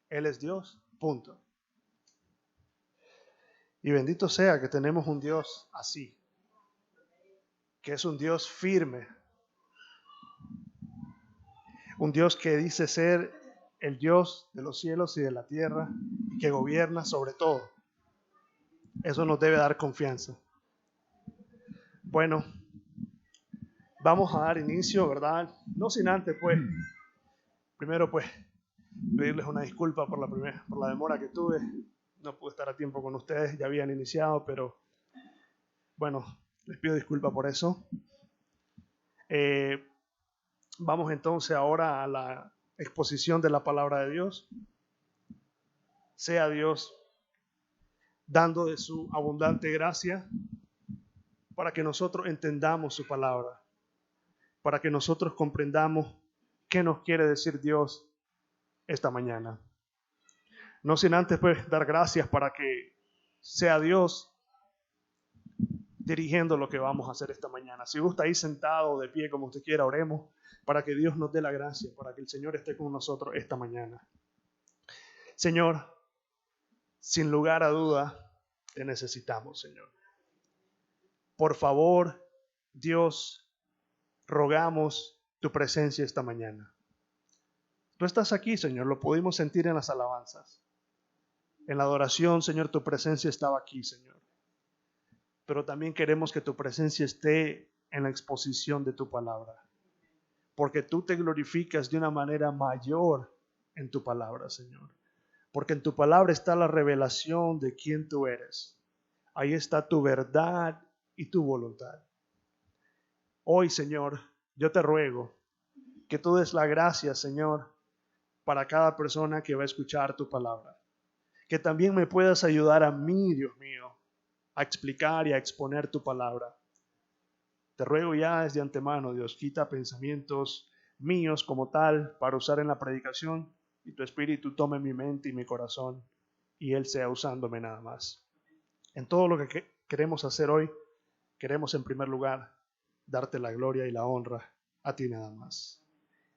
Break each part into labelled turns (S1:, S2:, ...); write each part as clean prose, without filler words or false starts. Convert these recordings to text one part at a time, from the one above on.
S1: Él es Dios, punto. Y bendito sea que tenemos un Dios así, que es un Dios firme, un Dios que dice ser el Dios de los cielos y de la tierra, y que gobierna sobre todo. Eso nos debe dar confianza. Bueno, vamos a dar inicio, ¿verdad? No sin antes, pues, primero, pues, pedirles una disculpa por la demora que tuve. No pude estar a tiempo con ustedes, ya habían iniciado, pero bueno, les pido disculpa por eso. Vamos entonces ahora a la exposición de la palabra de Dios. Sea Dios dando de su abundante gracia para que nosotros entendamos su palabra, para que nosotros comprendamos qué nos quiere decir Dios esta mañana. No sin antes pues dar gracias para que sea Dios dirigiendo lo que vamos a hacer esta mañana. Si gusta ahí sentado o de pie, como usted quiera, oremos para que Dios nos dé la gracia, para que el Señor esté con nosotros esta mañana. Señor, sin lugar a duda, te necesitamos, Señor. Por favor, Dios, rogamos tu presencia esta mañana. Tú estás aquí, Señor, lo pudimos sentir en las alabanzas. En la adoración, Señor, tu presencia estaba aquí, Señor. Pero también queremos que tu presencia esté en la exposición de tu palabra. Porque tú te glorificas de una manera mayor en tu palabra, Señor. Porque en tu palabra está la revelación de quién tú eres. Ahí está tu verdad y tu voluntad. Hoy, Señor, yo te ruego que tú des la gracia, Señor, para cada persona que va a escuchar tu palabra. Que también me puedas ayudar a mí, Dios mío, a explicar y a exponer tu palabra. Te ruego ya desde antemano, Dios, quita pensamientos míos como tal para usar en la predicación y tu Espíritu tome mi mente y mi corazón y Él sea usándome nada más. En todo lo que queremos hacer hoy, queremos en primer lugar darte la gloria y la honra a ti nada más.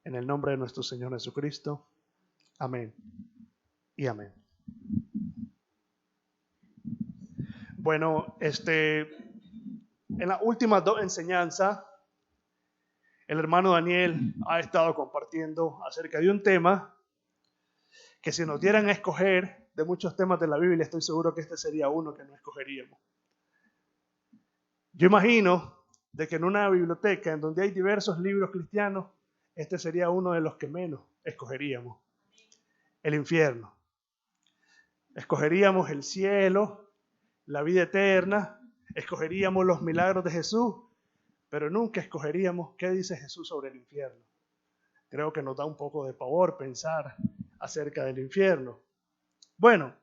S1: En el nombre de nuestro Señor Jesucristo. Amén y amén. Bueno, en las últimas dos enseñanzas, el hermano Daniel ha estado compartiendo acerca de un tema que si nos dieran a escoger de muchos temas de la Biblia, estoy seguro que este sería uno que no escogeríamos. Yo imagino de que en una biblioteca en donde hay diversos libros cristianos, este sería uno de los que menos escogeríamos. El infierno. Escogeríamos el cielo, la vida eterna, escogeríamos los milagros de Jesús, pero nunca escogeríamos qué dice Jesús sobre el infierno. Creo que nos da un poco de pavor pensar acerca del infierno. Bueno,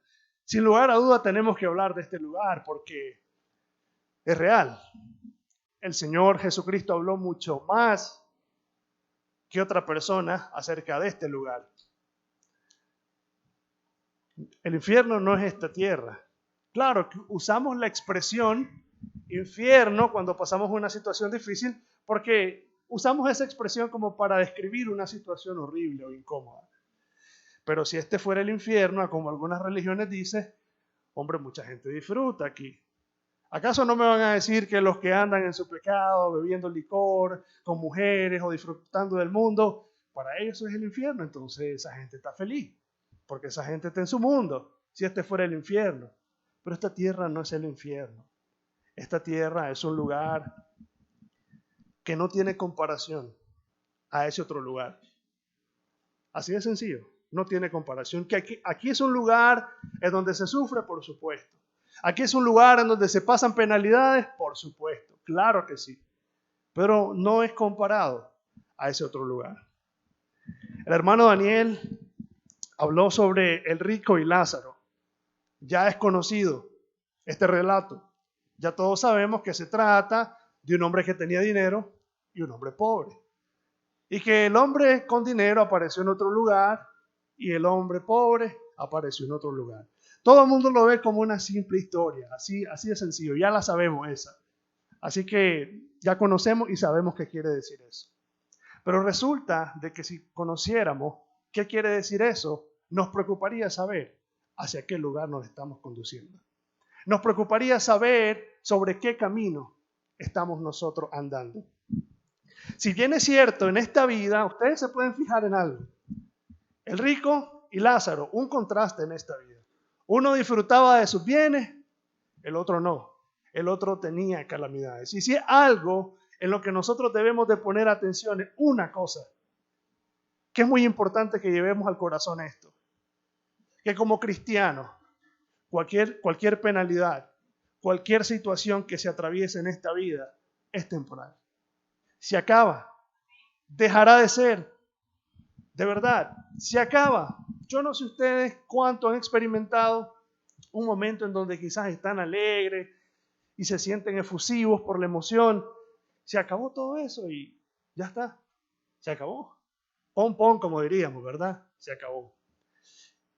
S1: sin lugar a duda tenemos que hablar de este lugar porque es real. El Señor Jesucristo habló mucho más que otra persona acerca de este lugar. El infierno no es esta tierra. Claro, usamos la expresión infierno cuando pasamos una situación difícil porque usamos esa expresión como para describir una situación horrible o incómoda. Pero si este fuera el infierno, como algunas religiones dicen, hombre, mucha gente disfruta aquí. ¿Acaso no me van a decir que los que andan en su pecado, bebiendo licor, con mujeres o disfrutando del mundo, para ellos eso es el infierno? Entonces esa gente está feliz, porque esa gente está en su mundo, si este fuera el infierno. Pero esta tierra no es el infierno. Esta tierra es un lugar que no tiene comparación a ese otro lugar. Así de sencillo, no tiene comparación. Que aquí es un lugar en donde se sufre, por supuesto. Aquí es un lugar en donde se pasan penalidades, por supuesto, claro que sí. Pero no es comparado a ese otro lugar. El hermano Daniel habló sobre el rico y Lázaro. Ya es conocido este relato. Ya todos sabemos que se trata de un hombre que tenía dinero y un hombre pobre. Y que el hombre con dinero apareció en otro lugar y el hombre pobre apareció en otro lugar. Todo el mundo lo ve como una simple historia, así de sencillo, ya la sabemos esa. Así que ya conocemos y sabemos qué quiere decir eso. Pero resulta de que si conociéramos qué quiere decir eso, nos preocuparía saber hacia qué lugar nos estamos conduciendo. Nos preocuparía saber sobre qué camino estamos nosotros andando. Si bien es cierto, en esta vida, ustedes se pueden fijar en algo. El rico y Lázaro, un contraste en esta vida. Uno disfrutaba de sus bienes, el otro no. El otro tenía calamidades. Y si es algo en lo que nosotros debemos de poner atención, es una cosa, que es muy importante que llevemos al corazón esto. Que como cristianos, cualquier penalidad, cualquier situación que se atraviese en esta vida, es temporal. Se acaba. Dejará de ser. De verdad, se acaba. Yo no sé ustedes cuánto han experimentado un momento en donde quizás están alegres y se sienten efusivos por la emoción. Se acabó todo eso y ya está. Se acabó. Pon, pon, como diríamos, ¿verdad? Se acabó.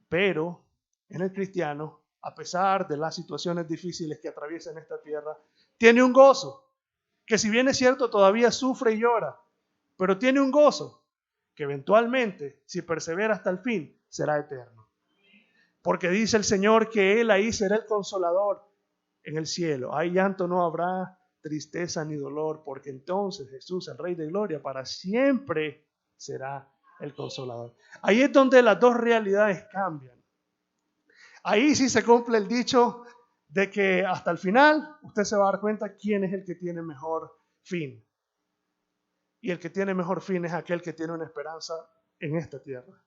S1: Pero en el cristiano, a pesar de las situaciones difíciles que atraviesan esta tierra, tiene un gozo, que si bien es cierto todavía sufre y llora, pero tiene un gozo que eventualmente, si persevera hasta el fin, será eterno. Porque dice el Señor que Él ahí será el consolador en el cielo. Ahí llanto no habrá, tristeza ni dolor, porque entonces Jesús, el Rey de Gloria, para siempre será el consolador. Ahí es donde las dos realidades cambian. Ahí sí se cumple el dicho de que hasta el final usted se va a dar cuenta quién es el que tiene mejor fin. Y el que tiene mejor fin es aquel que tiene una esperanza en esta tierra.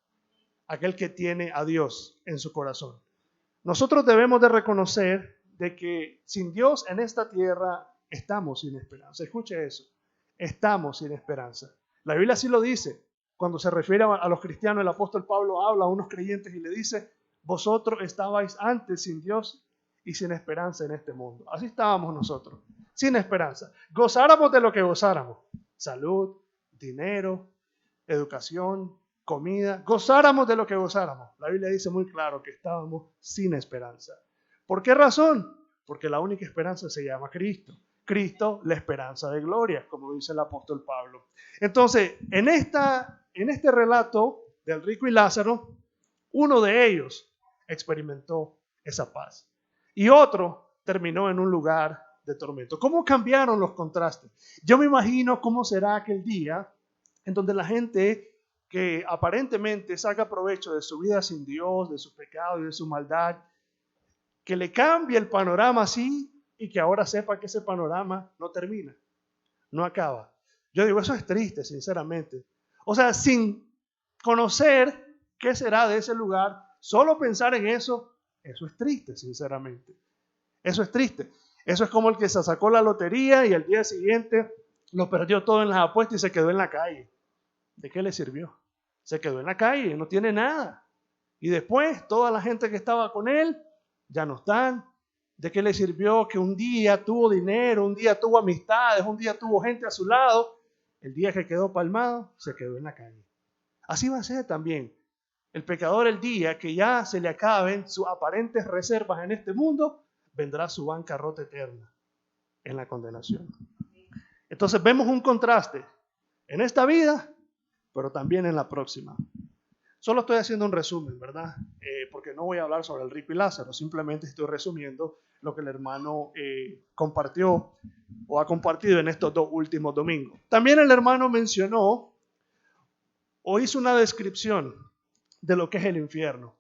S1: Aquel que tiene a Dios en su corazón. Nosotros debemos de reconocer de que sin Dios en esta tierra estamos sin esperanza. Escuche eso. Estamos sin esperanza. La Biblia así lo dice. Cuando se refiere a los cristianos, el apóstol Pablo habla a unos creyentes y le dice: vosotros estabais antes sin Dios y sin esperanza en este mundo. Así estábamos nosotros, sin esperanza. Gozáramos de lo que gozáramos. Salud, dinero, educación, comida. Gozáramos de lo que gozáramos. La Biblia dice muy claro que estábamos sin esperanza. ¿Por qué razón? Porque la única esperanza se llama Cristo. Cristo, la esperanza de gloria, como dice el apóstol Pablo. Entonces, en este relato del rico y Lázaro, uno de ellos experimentó esa paz y otro terminó en un lugar de tormento. ¿Cómo cambiaron los contrastes? Yo me imagino cómo será aquel día en donde la gente que aparentemente saca provecho de su vida sin Dios, de su pecado y de su maldad, que le cambie el panorama así y que ahora sepa que ese panorama no termina, no acaba. Yo digo, eso es triste, sinceramente. O sea, sin conocer qué será de ese lugar, solo pensar en eso es triste, sinceramente. Eso es triste. Eso es como el que se sacó la lotería y al día siguiente lo perdió todo en las apuestas y se quedó en la calle. ¿De qué le sirvió? Se quedó en la calle, no tiene nada. Y después toda la gente que estaba con él ya no están. ¿De qué le sirvió que un día tuvo dinero, un día tuvo amistades, un día tuvo gente a su lado? El día que quedó palmado, se quedó en la calle. Así va a ser también el pecador el día que ya se le acaben sus aparentes reservas en este mundo, vendrá su bancarrota eterna en la condenación. Entonces vemos un contraste en esta vida, pero también en la próxima. Solo estoy haciendo un resumen, ¿verdad? Porque no voy a hablar sobre el rico y Lázaro, simplemente estoy resumiendo lo que el hermano compartió o ha compartido en estos 2 últimos domingos. También el hermano mencionó o hizo una descripción de lo que es el infierno.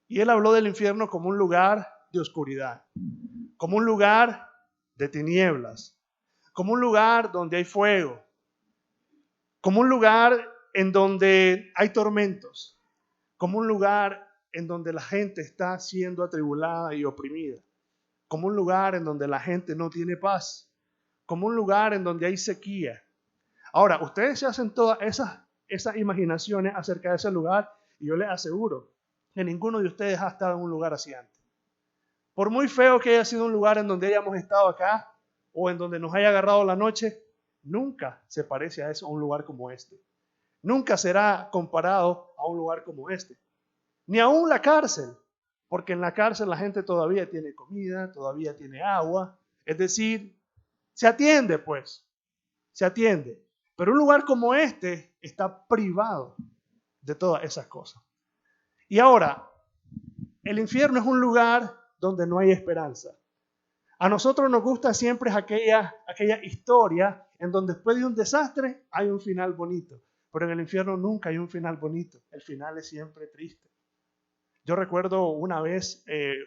S1: Y él habló del infierno como un lugar de oscuridad, como un lugar de tinieblas, como un lugar donde hay fuego, como un lugar en donde hay tormentos, como un lugar en donde la gente está siendo atribulada y oprimida, como un lugar en donde la gente no tiene paz, como un lugar en donde hay sequía. Ahora, ustedes se hacen todas esas imaginaciones acerca de ese lugar y yo les aseguro que ninguno de ustedes ha estado en un lugar así antes. Por muy feo que haya sido un lugar en donde hayamos estado acá o en donde nos haya agarrado la noche, nunca se parece a eso, a un lugar como este. Nunca será comparado a un lugar como este. Ni aún la cárcel, porque en la cárcel la gente todavía tiene comida, todavía tiene agua, es decir, se atiende pues, se atiende. Pero un lugar como este está privado de todas esas cosas. Y ahora, el infierno es un lugar donde no hay esperanza. A nosotros nos gusta siempre aquella historia en donde después de un desastre hay un final bonito. Pero en el infierno nunca hay un final bonito. El final es siempre triste. Yo recuerdo una vez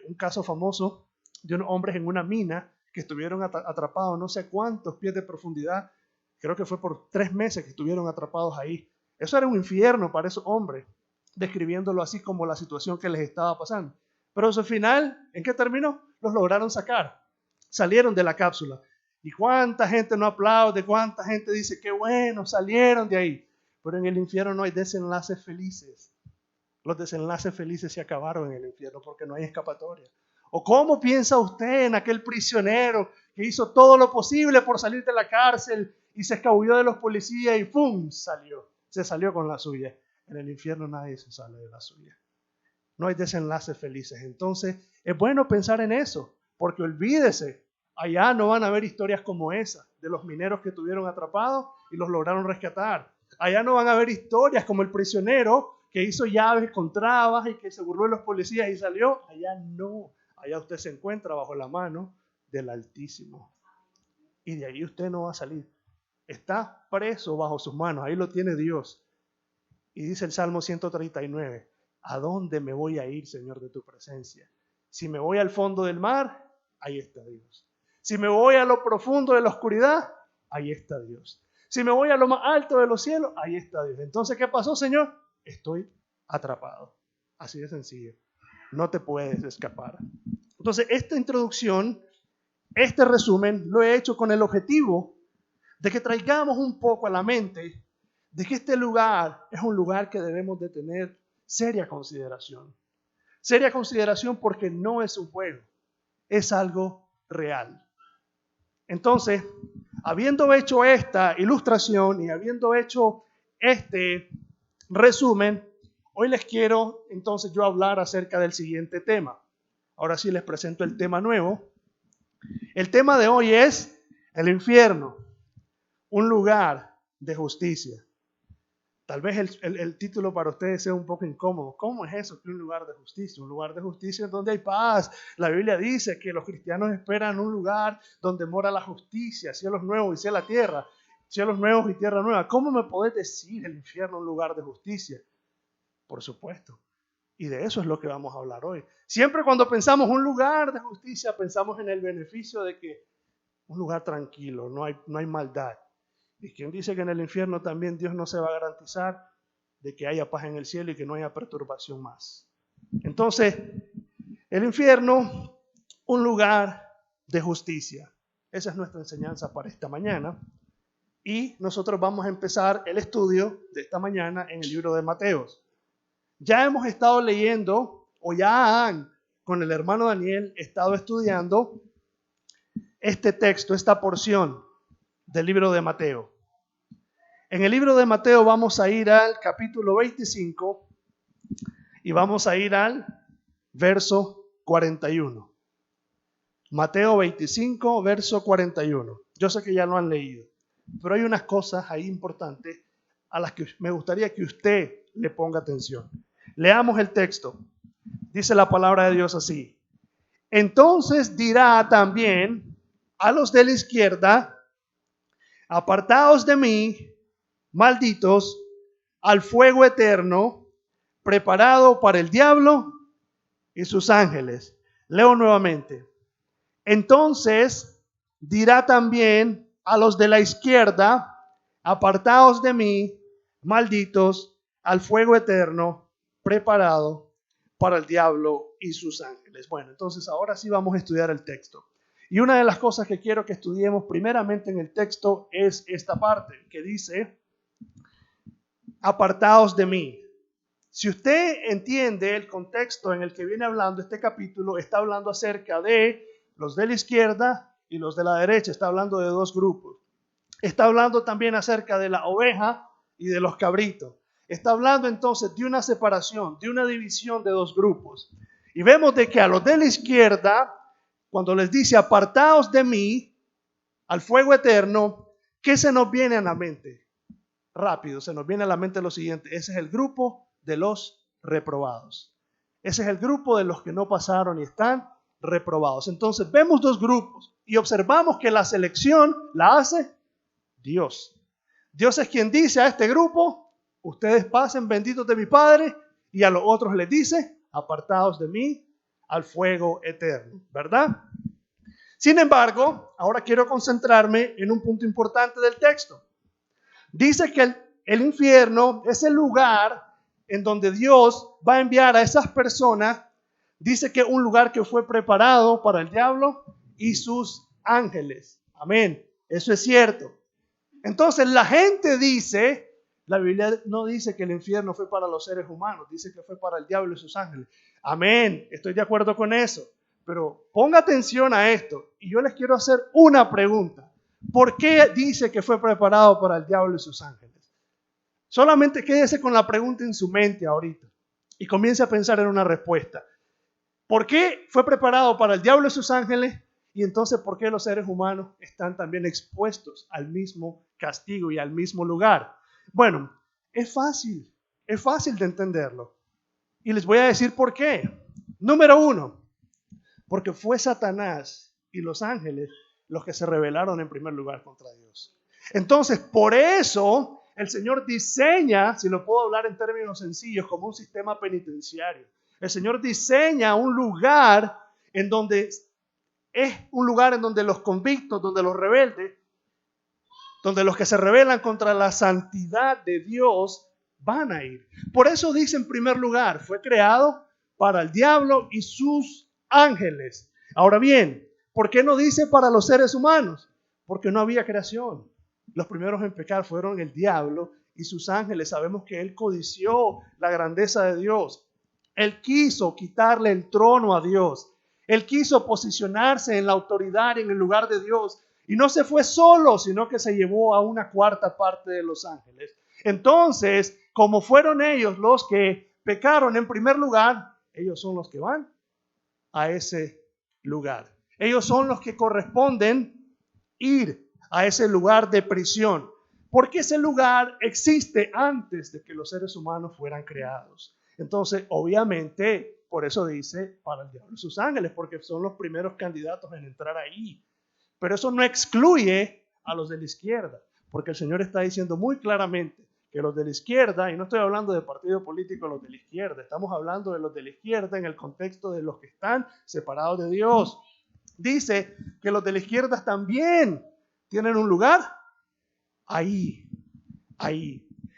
S1: un caso famoso de unos hombres en una mina que estuvieron atrapados no sé cuántos pies de profundidad. Creo que fue por 3 meses que estuvieron atrapados ahí. Eso era un infierno para esos hombres, describiéndolo así como la situación que les estaba pasando. Pero al final, ¿en qué terminó? Los lograron sacar. Salieron de la cápsula. ¿Y cuánta gente no aplaude? ¿Cuánta gente dice qué bueno, salieron de ahí? Pero en el infierno no hay desenlaces felices. Los desenlaces felices se acabaron en el infierno porque no hay escapatoria. ¿O cómo piensa usted en aquel prisionero que hizo todo lo posible por salir de la cárcel y se escabulló de los policías y ¡pum! Salió? Se salió con la suya. En el infierno nadie se sale de la suya. No hay desenlaces felices. Entonces es bueno pensar en eso, porque olvídese, allá no van a haber historias como esa, de los mineros que estuvieron atrapados y los lograron rescatar. Allá no van a haber historias como el prisionero que hizo llaves con trabas y que se burló de los policías y salió. Allá no. Allá usted se encuentra bajo la mano del Altísimo. Y de ahí usted no va a salir. Está preso bajo sus manos. Ahí lo tiene Dios. Y dice el Salmo 139, ¿a dónde me voy a ir, Señor, de tu presencia? Si me voy al fondo del mar, ahí está Dios. Si me voy a lo profundo de la oscuridad, ahí está Dios. Si me voy a lo más alto de los cielos, ahí está Dios. Entonces, ¿qué pasó, Señor? Estoy atrapado. Así de sencillo. No te puedes escapar. Entonces, esta introducción, este resumen, lo he hecho con el objetivo de que traigamos un poco a la mente de que este lugar es un lugar que debemos de tener seria consideración. Seria consideración porque no es un juego, es algo real. Entonces, habiendo hecho esta ilustración y habiendo hecho este resumen, hoy les quiero entonces yo hablar acerca del siguiente tema. Ahora sí les presento el tema nuevo. El tema de hoy es el infierno, un lugar de justicia. Tal vez el título para ustedes sea un poco incómodo. ¿Cómo es eso que un lugar de justicia? Un lugar de justicia es donde hay paz. La Biblia dice que los cristianos esperan un lugar donde mora la justicia, cielos nuevos y cielo la tierra, cielos nuevos y tierra nueva. ¿Cómo me podés decir el infierno un lugar de justicia? Por supuesto. Y de eso es lo que vamos a hablar hoy. Siempre cuando pensamos un lugar de justicia, pensamos en el beneficio de que un lugar tranquilo, no hay maldad. ¿Y quién dice que en el infierno también Dios no se va a garantizar de que haya paz en el cielo y que no haya perturbación más? Entonces, el infierno, un lugar de justicia. Esa es nuestra enseñanza para esta mañana. Y nosotros vamos a empezar el estudio de esta mañana en el libro de Mateos. Ya hemos estado leyendo, o ya han, con el hermano Daniel, estado estudiando este texto, esta porción del libro de Mateo. En el libro de Mateo vamos a ir al capítulo 25 y vamos a ir al verso 41. Mateo 25, verso 41. Yo sé que ya lo han leído, pero hay unas cosas ahí importantes a las que me gustaría que usted le ponga atención. Leamos el texto. Dice la palabra de Dios así. Entonces dirá también a los de la izquierda, apartaos de mí, malditos, al fuego eterno, preparado para el diablo y sus ángeles. Leo nuevamente. Entonces dirá también a los de la izquierda, apartaos de mí, malditos, al fuego eterno, preparado para el diablo y sus ángeles. Bueno, entonces ahora sí vamos a estudiar el texto. Y una de las cosas que quiero que estudiemos primeramente en el texto es esta parte que dice, apartaos de mí. Si usted entiende el contexto en el que viene hablando este capítulo, está hablando acerca de los de la izquierda y los de la derecha. Está hablando de dos grupos. Está hablando también acerca de la oveja y de los cabritos. Está hablando entonces de una separación, de una división de dos grupos. Y vemos de que a los de la izquierda, cuando les dice apartaos de mí, al fuego eterno, ¿qué se nos viene a la mente? Rápido, se nos viene a la mente lo siguiente. Ese es el grupo de los reprobados. Ese es el grupo de los que no pasaron y están reprobados. Entonces vemos dos grupos y observamos que la selección la hace Dios. Dios es quien dice a este grupo: ustedes pasen benditos de mi Padre, y a los otros les dice: apartados de mí al fuego eterno, ¿verdad? Sin embargo, ahora quiero concentrarme en un punto importante del texto. Dice que el infierno es el lugar en donde Dios va a enviar a esas personas. Dice que es un lugar que fue preparado para el diablo y sus ángeles. Amén. Eso es cierto. Entonces la gente dice, la Biblia no dice que el infierno fue para los seres humanos, dice que fue para el diablo y sus ángeles. Amén. Estoy de acuerdo con eso. Pero ponga atención a esto y yo les quiero hacer una pregunta. ¿Por qué dice que fue preparado para el diablo y sus ángeles? Solamente quédese con la pregunta en su mente ahorita y comience a pensar en una respuesta. ¿Por qué fue preparado para el diablo y sus ángeles? Y entonces, ¿por qué los seres humanos están también expuestos al mismo castigo y al mismo lugar? Bueno, es fácil de entenderlo. Y les voy a decir por qué. Número uno, porque fue Satanás y los ángeles los que se rebelaron en primer lugar contra Dios. Entonces, por eso el Señor diseña, si lo puedo hablar en términos sencillos, como un sistema penitenciario. El Señor diseña un lugar en donde es un lugar en donde los convictos, donde los rebeldes, donde los que se rebelan contra la santidad de Dios van a ir. Por eso dice en primer lugar, fue creado para el diablo y sus ángeles. Ahora bien, ¿por qué no dice para los seres humanos? Porque no había creación. Los primeros en pecar fueron el diablo y sus ángeles. Sabemos que él codició la grandeza de Dios. Él quiso quitarle el trono a Dios. Él quiso posicionarse en la autoridad, en el lugar de Dios. Y no se fue solo, sino que se llevó a una cuarta parte de los ángeles. Entonces, como fueron ellos los que pecaron en primer lugar, ellos son los que van a ese lugar. Ellos son los que corresponden ir a ese lugar de prisión. Porque ese lugar existe antes de que los seres humanos fueran creados. Entonces, obviamente, por eso dice para el diablo y sus ángeles, porque son los primeros candidatos en entrar ahí. Pero eso no excluye a los de la izquierda, porque el Señor está diciendo muy claramente que los de la izquierda, y no estoy hablando de partido político, los de la izquierda, estamos hablando de los de la izquierda en el contexto de los que están separados de Dios. Dice que los de la izquierda también tienen un lugar ahí.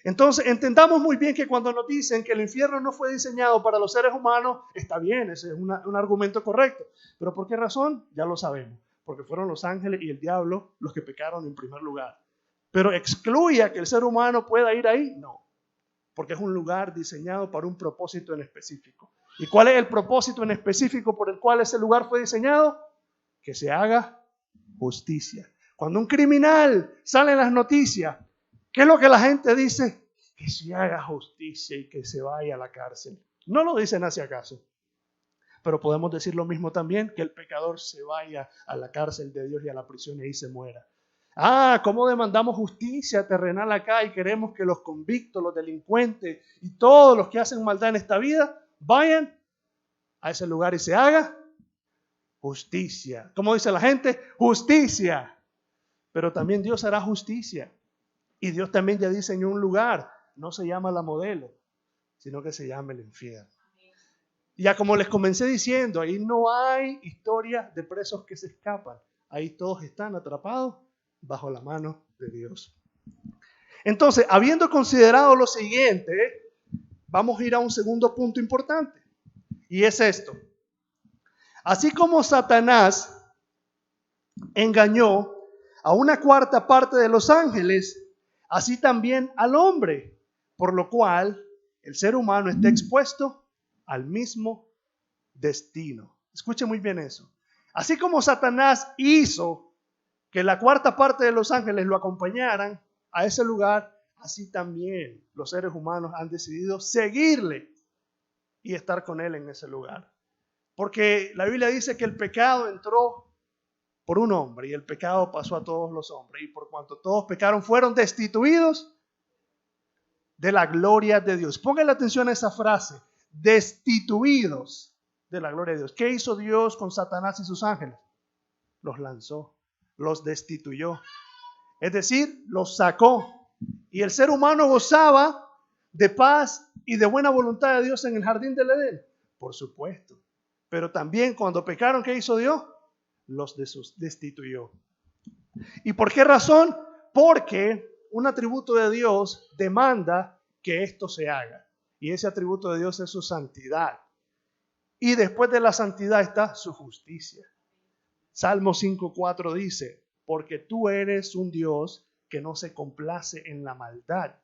S1: Entonces, entendamos muy bien que cuando nos dicen que el infierno no fue diseñado para los seres humanos, está bien, ese es un argumento correcto. ¿Pero por qué razón? Ya lo sabemos. Porque fueron los ángeles y el diablo los que pecaron en primer lugar. ¿Pero excluye a que el ser humano pueda ir ahí? No. Porque es un lugar diseñado para un propósito en específico. ¿Y cuál es el propósito en específico por el cual ese lugar fue diseñado? Que se haga justicia. Cuando un criminal sale en las noticias, ¿qué es lo que la gente dice? Que se haga justicia y que se vaya a la cárcel. No lo dicen hacia acaso. Pero podemos decir lo mismo también, que el pecador se vaya a la cárcel de Dios y a la prisión y ahí se muera. ¿Cómo demandamos justicia terrenal acá y queremos que los convictos, los delincuentes y todos los que hacen maldad en esta vida vayan a ese lugar y se haga justicia? ¿Cómo dice la gente? Justicia. Pero también Dios hará justicia. Y Dios también ya diseñó un lugar. No se llama la Modelo, sino que se llama el infierno. Ya como les comencé diciendo, ahí no hay historia de presos que se escapan. Ahí todos están atrapados bajo la mano de Dios. Entonces, habiendo considerado lo siguiente, vamos a ir a un segundo punto importante. Y es esto. Así como Satanás engañó a una cuarta parte de los ángeles, así también al hombre, por lo cual el ser humano está expuesto al mismo destino. Escuche muy bien eso. Así como Satanás hizo que la cuarta parte de los ángeles lo acompañaran a ese lugar, así también los seres humanos han decidido seguirle y estar con él en ese lugar. Porque la Biblia dice que el pecado entró por un hombre y el pecado pasó a todos los hombres. Y por cuanto todos pecaron, fueron destituidos de la gloria de Dios. Póngale atención a esa frase, destituidos de la gloria de Dios. ¿Qué hizo Dios con Satanás y sus ángeles? Los lanzó, los destituyó. Es decir, los sacó. Y el ser humano gozaba de paz y de buena voluntad de Dios en el jardín del Edén. Por supuesto. Pero también cuando pecaron, ¿qué hizo Dios? Los destituyó. ¿Y por qué razón? Porque un atributo de Dios demanda que esto se haga. Y ese atributo de Dios es su santidad. Y después de la santidad está su justicia. Salmo 5:4 dice, porque tú eres un Dios que no se complace en la maldad.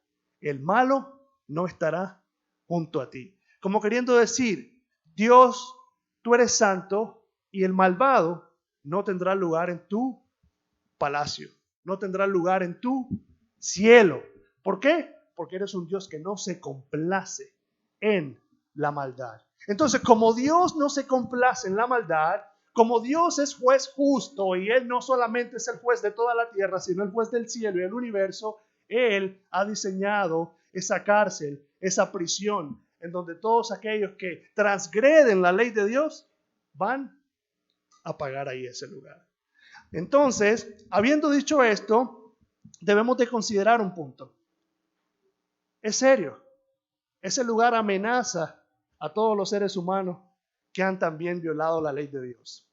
S1: El malo no estará junto a ti. Como queriendo decir, Dios, tú eres santo y el malvado no tendrá lugar en tu palacio, no tendrá lugar en tu cielo. ¿Por qué? Porque eres un Dios que no se complace en la maldad. Entonces, como Dios no se complace en la maldad, como Dios es juez justo y Él no solamente es el juez de toda la tierra, sino el juez del cielo y el universo, Él ha diseñado esa cárcel, esa prisión, en donde todos aquellos que transgreden la ley de Dios van a pagar ahí ese lugar. Entonces, habiendo dicho esto, debemos de considerar un punto. Es serio. Ese lugar amenaza a todos los seres humanos que han también violado la ley de Dios.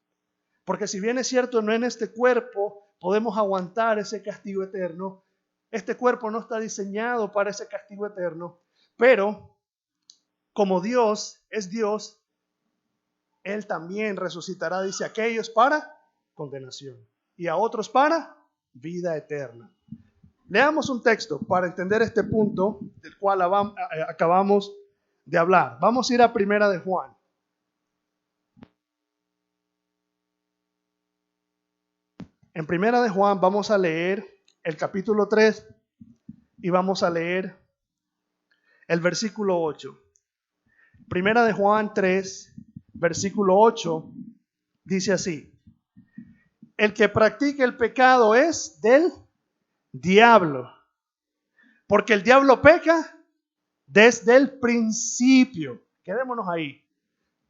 S1: Porque si bien es cierto, no en este cuerpo podemos aguantar ese castigo eterno, este cuerpo no está diseñado para ese castigo eterno, pero como Dios es Dios, Él también resucitará, dice, a aquellos para condenación y a otros para vida eterna. Leamos un texto para entender este punto del cual acabamos de hablar. Vamos a ir a Primera de Juan. En Primera de Juan vamos a leer el capítulo 3 y vamos a leer el versículo 8. Primera de Juan 3, versículo 8, dice así: el que practica el pecado es del diablo, porque el diablo peca desde el principio. Quedémonos ahí.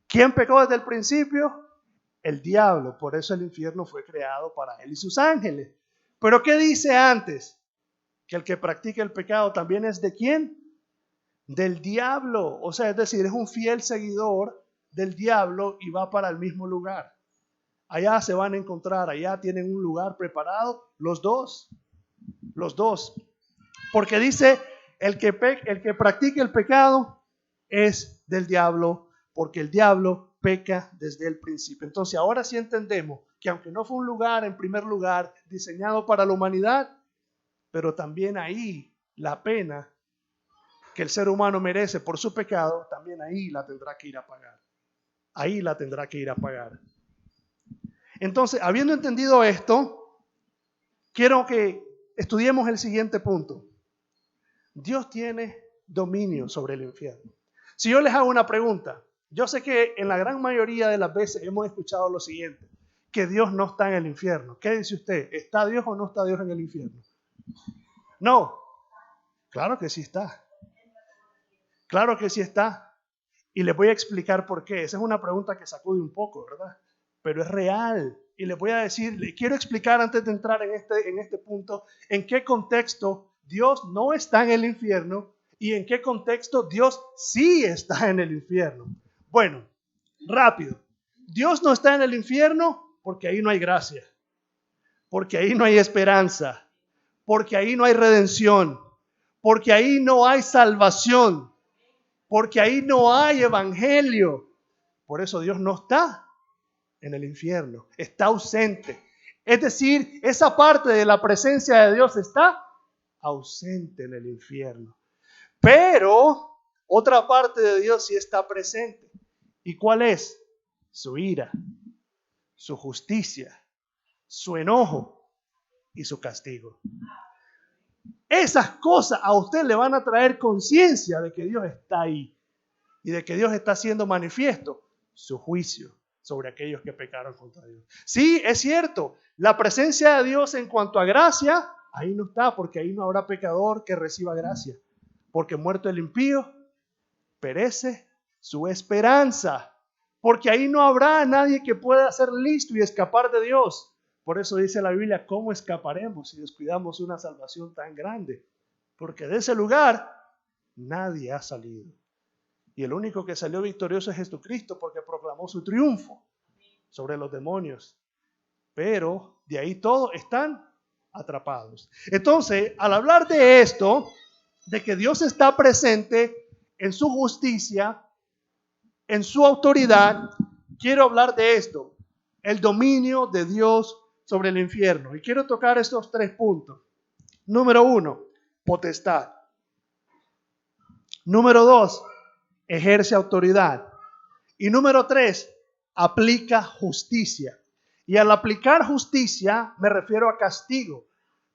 S1: ¿Quién pecó desde el principio? El diablo. Por eso el infierno fue creado para él y sus ángeles. Pero ¿qué dice antes? Que el que practica el pecado también es ¿de quién? Del diablo. O sea, es decir, es un fiel seguidor del diablo y va para el mismo lugar. Allá se van a encontrar, allá tienen un lugar preparado los dos. Los dos. Porque dice, el que practica el pecado es del diablo, porque el diablo peca desde el principio. Entonces ahora sí entendemos que aunque no fue un lugar en primer lugar diseñado para la humanidad, pero también ahí la pena que el ser humano merece por su pecado, también ahí la tendrá que ir a pagar. Ahí la tendrá que ir a pagar. Entonces, habiendo entendido esto, quiero que estudiemos el siguiente punto. Dios tiene dominio sobre el infierno. Si yo les hago una pregunta, yo sé que en la gran mayoría de las veces hemos escuchado lo siguiente, que Dios no está en el infierno. ¿Qué dice usted? ¿Está Dios o no está Dios en el infierno? No, claro que sí está. Claro que sí está. Y les voy a explicar por qué. Esa es una pregunta que sacude un poco, ¿verdad? Pero es real. Y les voy a decir, les quiero explicar antes de entrar en este punto, en qué contexto Dios no está en el infierno y en qué contexto Dios sí está en el infierno. Bueno, rápido. Dios no está en el infierno porque ahí no hay gracia, porque ahí no hay esperanza, porque ahí no hay redención, porque ahí no hay salvación, porque ahí no hay evangelio. Por eso Dios no está en el infierno, está ausente. Es decir, esa parte de la presencia de Dios está ausente en el infierno. Pero otra parte de Dios sí está presente. ¿Y cuál es? Su ira, su justicia, su enojo y su castigo. Esas cosas a usted le van a traer conciencia de que Dios está ahí y de que Dios está haciendo manifiesto su juicio sobre aquellos que pecaron contra Dios. Sí, es cierto, la presencia de Dios en cuanto a gracia, ahí no está, porque ahí no habrá pecador que reciba gracia. porque muerto el impío, perece su esperanza, porque ahí no habrá nadie que pueda ser listo y escapar de Dios. Por eso dice la Biblia, ¿cómo escaparemos si descuidamos una salvación tan grande? Porque de ese lugar nadie ha salido. Y el único que salió victorioso es Jesucristo, porque proclamó su triunfo sobre los demonios. Pero de ahí todos están atrapados. Entonces, al hablar de esto, de que Dios está presente en su justicia, en su autoridad, quiero hablar de esto, el dominio de Dios sobre el infierno. Y quiero tocar estos 3 puntos. Número 1, potestad. Número 2, ejerce autoridad. Y número 3, aplica justicia. Y al aplicar justicia me refiero a castigo,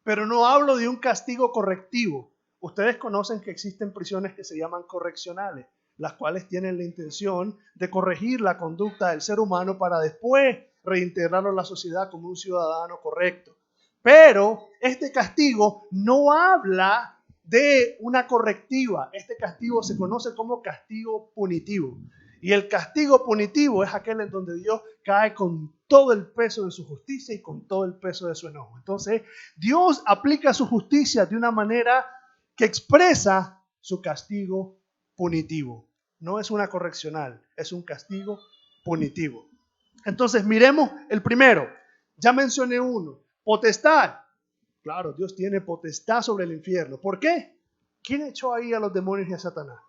S1: pero no hablo de un castigo correctivo. Ustedes conocen que existen prisiones que se llaman correccionales, las cuales tienen la intención de corregir la conducta del ser humano para después reintegrarlo a la sociedad como un ciudadano correcto. Pero este castigo no habla de una correctiva. Este castigo se conoce como castigo punitivo. Y el castigo punitivo es aquel en donde Dios cae con todo el peso de su justicia y con todo el peso de su enojo. Entonces, Dios aplica su justicia de una manera que expresa su castigo punitivo. No es una correccional, es un castigo punitivo. Entonces, miremos el primero. Ya mencioné uno, potestad. Claro, Dios tiene potestad sobre el infierno. ¿Por qué? ¿Quién echó ahí a los demonios y a Satanás?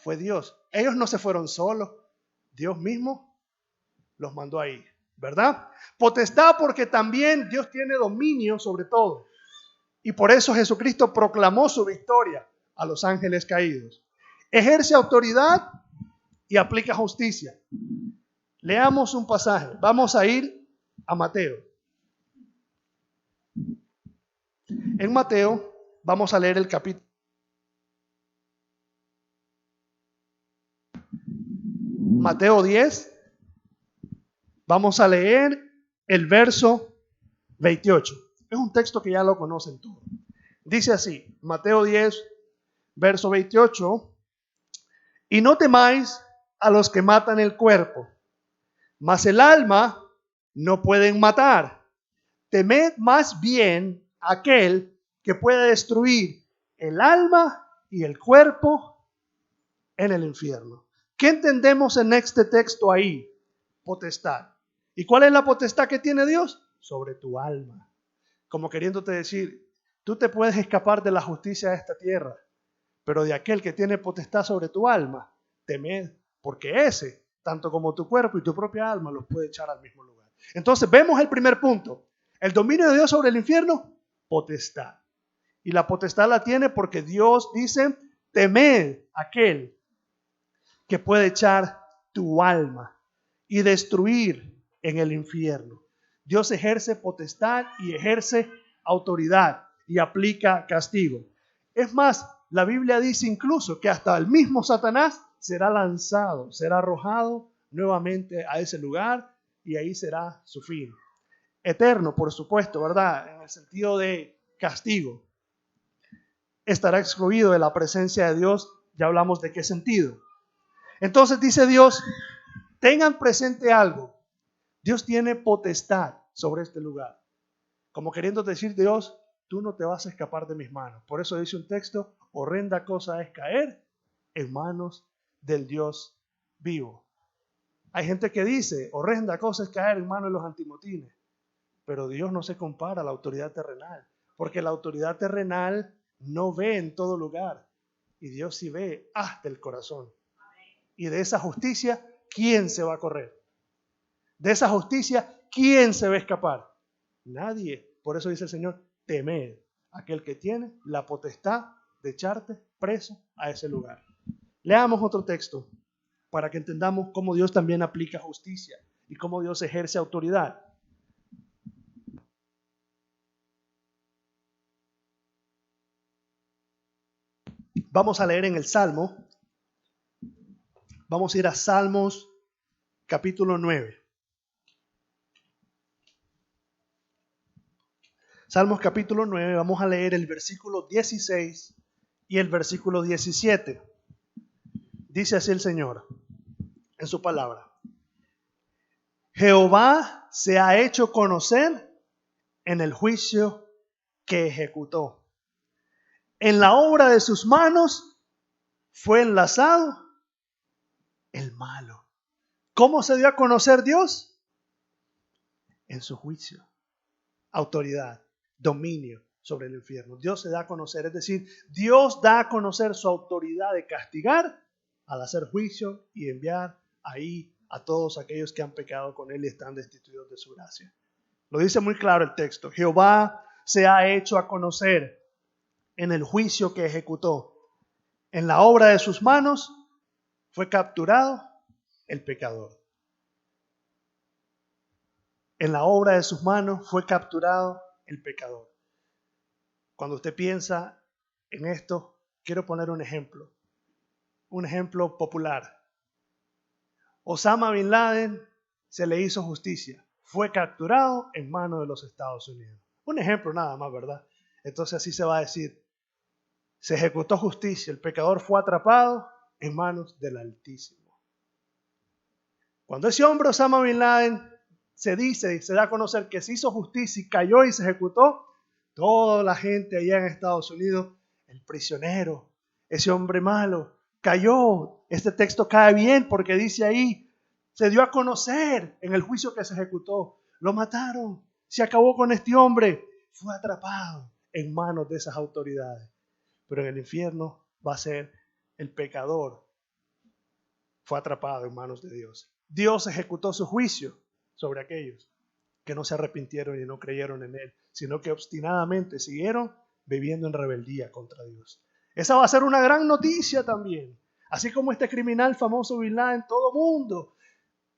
S1: Fue Dios. Ellos no se fueron solos. Dios mismo los mandó ahí, ¿verdad? Potestad porque también Dios tiene dominio sobre todo. Y por eso Jesucristo proclamó su victoria a los ángeles caídos. Ejerce autoridad y aplica justicia. Leamos un pasaje. Vamos a ir a Mateo. En Mateo vamos a leer el capítulo. Mateo 10. Vamos a leer el verso 28. Es un texto que ya lo conocen todos. Dice así, Mateo 10, verso 28. Y no temáis a los que matan el cuerpo, mas el alma no pueden matar. Temed más bien a aquel que puede destruir el alma y el cuerpo en el infierno. ¿Qué entendemos en este texto ahí? Potestad. ¿Y cuál es la potestad que tiene Dios? Sobre tu alma. Como queriéndote decir, tú te puedes escapar de la justicia de esta tierra, pero de aquel que tiene potestad sobre tu alma, temed, porque ese, tanto como tu cuerpo y tu propia alma, los puede echar al mismo lugar. Entonces vemos el primer punto. El dominio de Dios sobre el infierno, potestad. Y la potestad la tiene porque Dios dice, temed aquel que puede echar tu alma y destruir en el infierno. Dios ejerce potestad y ejerce autoridad y aplica castigo. Es más, la Biblia dice incluso que hasta el mismo Satanás será lanzado, será arrojado nuevamente a ese lugar y ahí será su fin. Eterno, por supuesto, ¿verdad? En el sentido de castigo. Estará excluido de la presencia de Dios. Ya hablamos de qué sentido. Entonces dice Dios, tengan presente algo. Dios tiene potestad sobre este lugar. Como queriendo decir, Dios, tú no te vas a escapar de mis manos. Por eso dice un texto, horrenda cosa es caer en manos del Dios vivo. Hay gente que dice, horrenda cosa es caer en manos de los antimotines. Pero Dios no se compara a la autoridad terrenal. Porque la autoridad terrenal no ve en todo lugar. Y Dios sí ve hasta el corazón. Y de esa justicia, ¿quién se va a correr? De esa justicia, ¿quién se va a escapar? Nadie. Por eso dice el Señor, temed aquel que tiene la potestad de echarte preso a ese lugar. Leamos otro texto para que entendamos cómo Dios también aplica justicia y cómo Dios ejerce autoridad. Vamos a leer en el Salmo. Vamos a ir a Salmos capítulo 9. Salmos capítulo 9, vamos a leer el versículo 16 y el versículo 17. Dice así el Señor en su palabra: Jehová se ha hecho conocer en el juicio que ejecutó. En la obra de sus manos fue enlazado el malo. ¿Cómo se dio a conocer Dios? En su juicio, autoridad, dominio sobre el infierno. Dios se da a conocer, es decir, Dios da a conocer su autoridad de castigar al hacer juicio y enviar ahí a todos aquellos que han pecado con Él y están destituidos de su gracia. Lo dice muy claro el texto. Jehová se ha hecho a conocer en el juicio que ejecutó. En la obra de sus manos fue capturado el pecador. En la obra de sus manos fue capturado el pecador. Cuando usted piensa en esto, quiero poner un ejemplo popular. Osama Bin Laden se le hizo justicia, fue capturado en manos de los Estados Unidos. Un ejemplo nada más, ¿verdad? Entonces así se va a decir: se ejecutó justicia, el pecador fue atrapado en manos del Altísimo. Cuando ese hombre Osama Bin Laden se da a conocer que se hizo justicia y cayó y se ejecutó, toda la gente allá en Estados Unidos, el prisionero, ese hombre malo, cayó. Este texto cae bien porque dice ahí: se dio a conocer en el juicio que se ejecutó. Lo mataron, se acabó con este hombre, fue atrapado en manos de esas autoridades. Pero en el infierno va a ser el pecador, fue atrapado en manos de Dios. Dios ejecutó su juicio sobre aquellos que no se arrepintieron y no creyeron en Él, sino que obstinadamente siguieron viviendo en rebeldía contra Dios. Esa va a ser una gran noticia también. Así como este criminal famoso Bin Laden, todo mundo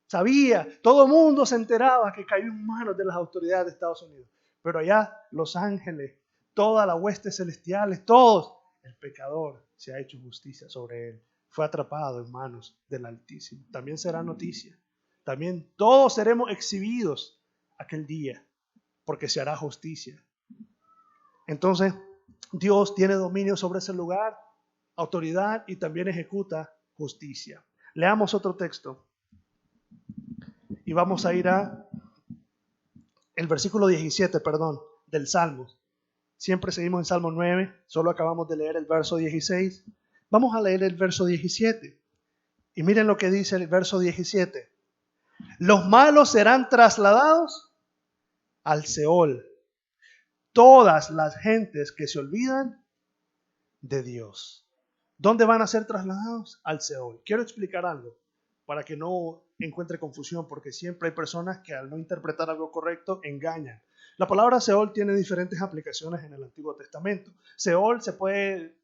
S1: sabía, todo mundo se enteraba que cayó en manos de las autoridades de Estados Unidos. Pero allá los ángeles, todas las huestes celestiales, todos, el pecador se ha hecho justicia sobre él. Fue atrapado en manos del Altísimo. También será noticia. También todos seremos exhibidos aquel día, porque se hará justicia. Entonces, Dios tiene dominio sobre ese lugar, autoridad, y también ejecuta justicia. Leamos otro texto. Y vamos a ir a el versículo 17, del Salmo. Siempre seguimos en Salmo 9, solo acabamos de leer el verso 16. Vamos a leer el verso 17. Y miren lo que dice el verso 17. Los malos serán trasladados al Seol. Todas las gentes que se olvidan de Dios. ¿Dónde van a ser trasladados? Al Seol. Quiero explicar algo para que no encuentre confusión, porque siempre hay personas que al no interpretar algo correcto engañan. La palabra Seol tiene diferentes aplicaciones en el Antiguo Testamento. Seol se puede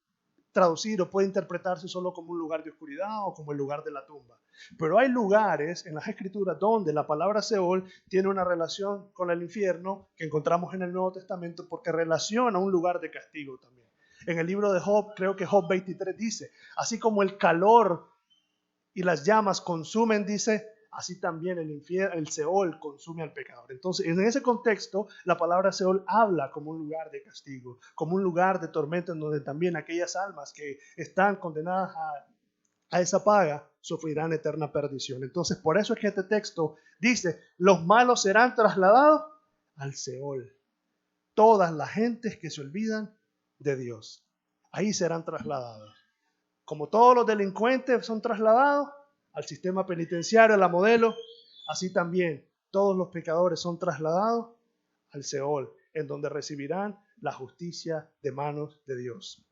S1: traducir o puede interpretarse solo como un lugar de oscuridad o como el lugar de la tumba. Pero hay lugares en las Escrituras donde la palabra Seol tiene una relación con el infierno que encontramos en el Nuevo Testamento, porque relaciona un lugar de castigo también. En el libro de Job, creo que Job 23 dice: así como el calor y las llamas consumen, dice, así también el Seol consume al pecador. Entonces, en ese contexto, la palabra Seol habla como un lugar de castigo, como un lugar de tormento, en donde también aquellas almas que están condenadas a esa paga sufrirán eterna perdición. Entonces, por eso es que este texto dice: los malos serán trasladados al Seol. Todas las gentes que se olvidan de Dios, ahí serán trasladados. Como todos los delincuentes son trasladados al sistema penitenciario, a la modelo, así también todos los pecadores son trasladados al Seol, en donde recibirán la justicia de manos de Dios.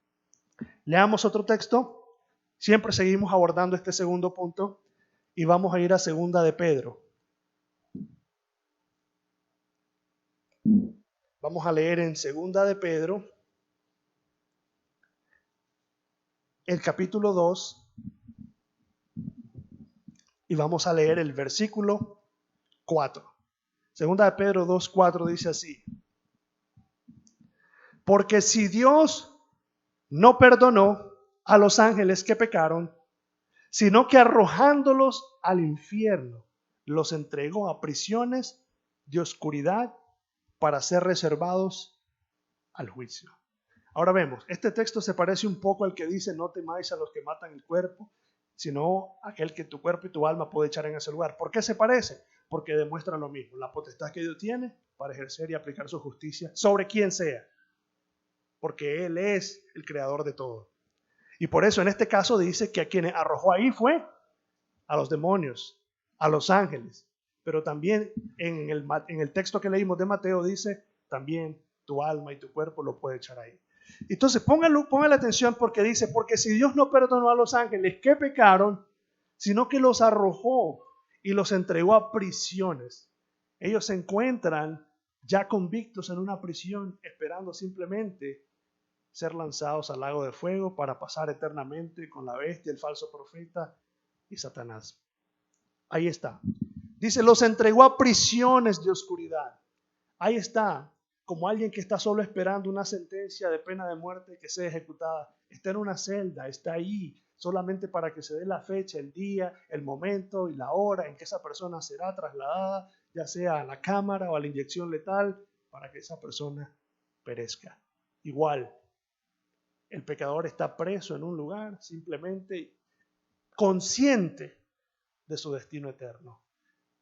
S1: Leamos otro texto. Siempre seguimos abordando este segundo punto y vamos a ir a Segunda de Pedro. Vamos a leer en Segunda de Pedro, el capítulo 2, y vamos a leer el versículo 4. Segunda de Pedro 2:4 dice así: porque si Dios no perdonó a los ángeles que pecaron, sino que arrojándolos al infierno, los entregó a prisiones de oscuridad para ser reservados al juicio. Ahora vemos, este texto se parece un poco al que dice: no temáis a los que matan el cuerpo, sino aquel que tu cuerpo y tu alma puede echar en ese lugar. ¿Por qué se parece? Porque demuestra lo mismo, la potestad que Dios tiene para ejercer y aplicar su justicia sobre quien sea, porque Él es el creador de todo. Y por eso en este caso dice que a quienes arrojó ahí fue a los demonios, a los ángeles. Pero también en el texto que leímos de Mateo dice: también tu alma y tu cuerpo lo puede echar ahí. Entonces póngale atención, porque dice: porque si Dios no perdonó a los ángeles que pecaron, sino que los arrojó y los entregó a prisiones. Ellos se encuentran ya convictos en una prisión, esperando simplemente ser lanzados al lago de fuego para pasar eternamente con la bestia, el falso profeta y Satanás. Ahí está. Dice: los entregó a prisiones de oscuridad. Ahí está, como alguien que está solo esperando una sentencia de pena de muerte que sea ejecutada. Está en una celda, está ahí solamente para que se dé la fecha, el día, el momento y la hora en que esa persona será trasladada, ya sea a la cámara o a la inyección letal, para que esa persona perezca. Igual, el pecador está preso en un lugar simplemente consciente de su destino eterno.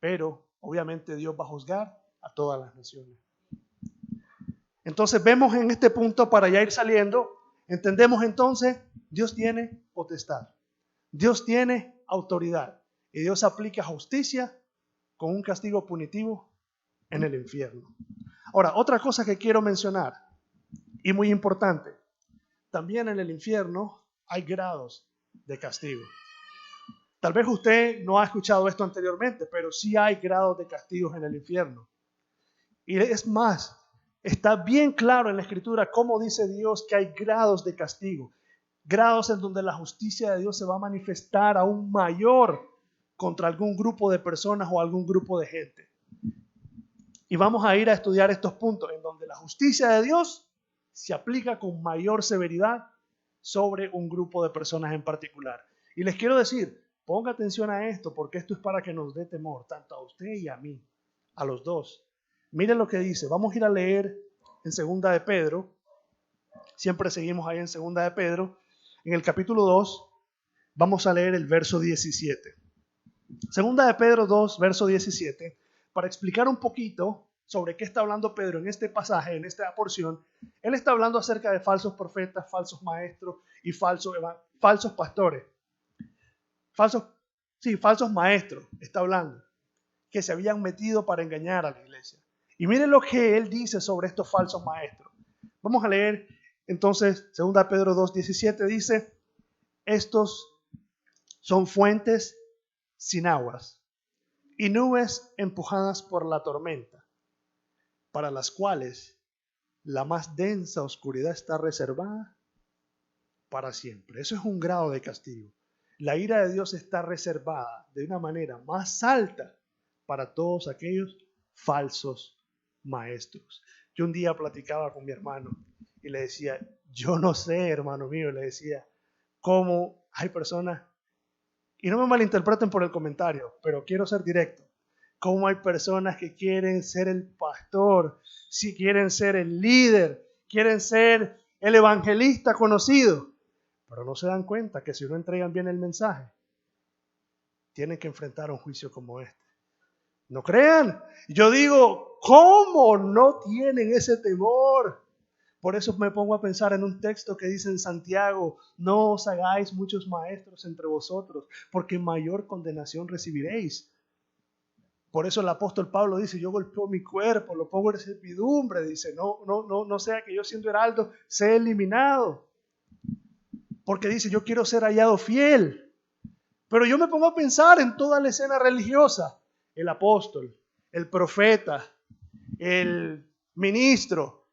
S1: Pero obviamente Dios va a juzgar a todas las naciones. Entonces vemos en este punto, para ya ir saliendo, entendemos entonces: Dios tiene potestad, Dios tiene autoridad, y Dios aplica justicia con un castigo punitivo en el infierno. Ahora, otra cosa que quiero mencionar, y muy importante: también en el infierno hay grados de castigo. Tal vez usted no ha escuchado esto anteriormente, pero sí hay grados de castigos en el infierno. Y es más, está bien claro en la Escritura cómo dice Dios que hay grados de castigo. Grados en donde la justicia de Dios se va a manifestar aún mayor contra algún grupo de personas o algún grupo de gente. Y vamos a ir a estudiar estos puntos en donde la justicia de Dios se aplica con mayor severidad sobre un grupo de personas en particular. Y les quiero decir, ponga atención a esto, porque esto es para que nos dé temor, tanto a usted y a mí, a los dos. Miren lo que dice. Vamos a ir a leer en Segunda de Pedro. Siempre seguimos ahí en Segunda de Pedro. En el capítulo 2, vamos a leer el verso 17. Segunda de Pedro 2, verso 17. Para explicar un poquito sobre qué está hablando Pedro en este pasaje, en esta porción. Él está hablando acerca de falsos profetas, falsos maestros y falsos pastores. Falsos maestros está hablando, que se habían metido para engañar a la iglesia. Y miren lo que él dice sobre estos falsos maestros. Vamos a leer entonces 2 Pedro 2:17. Dice: estos son fuentes sin aguas y nubes empujadas por la tormenta, para las cuales la más densa oscuridad está reservada para siempre. Eso es un grado de castigo. La ira de Dios está reservada de una manera más alta para todos aquellos falsos maestros. Yo un día platicaba con mi hermano y le decía: yo no sé, hermano mío, le decía, cómo hay personas, y no me malinterpreten por el comentario, pero quiero ser directo, cómo hay personas que quieren ser el pastor, si quieren ser el líder, quieren ser el evangelista conocido, pero no se dan cuenta que si no entregan bien el mensaje, tienen que enfrentar un juicio como este. No crean. Yo digo, ¿cómo no tienen ese temor? Por eso me pongo a pensar en un texto que dice en Santiago: no os hagáis muchos maestros entre vosotros, porque mayor condenación recibiréis. Por eso el apóstol Pablo dice: yo golpeo mi cuerpo, lo pongo en servidumbre. Dice, no sea que yo siendo heraldo sea eliminado. Porque dice, yo quiero ser hallado fiel. Pero yo me pongo a pensar en toda la escena religiosa: el apóstol, el profeta, el ministro,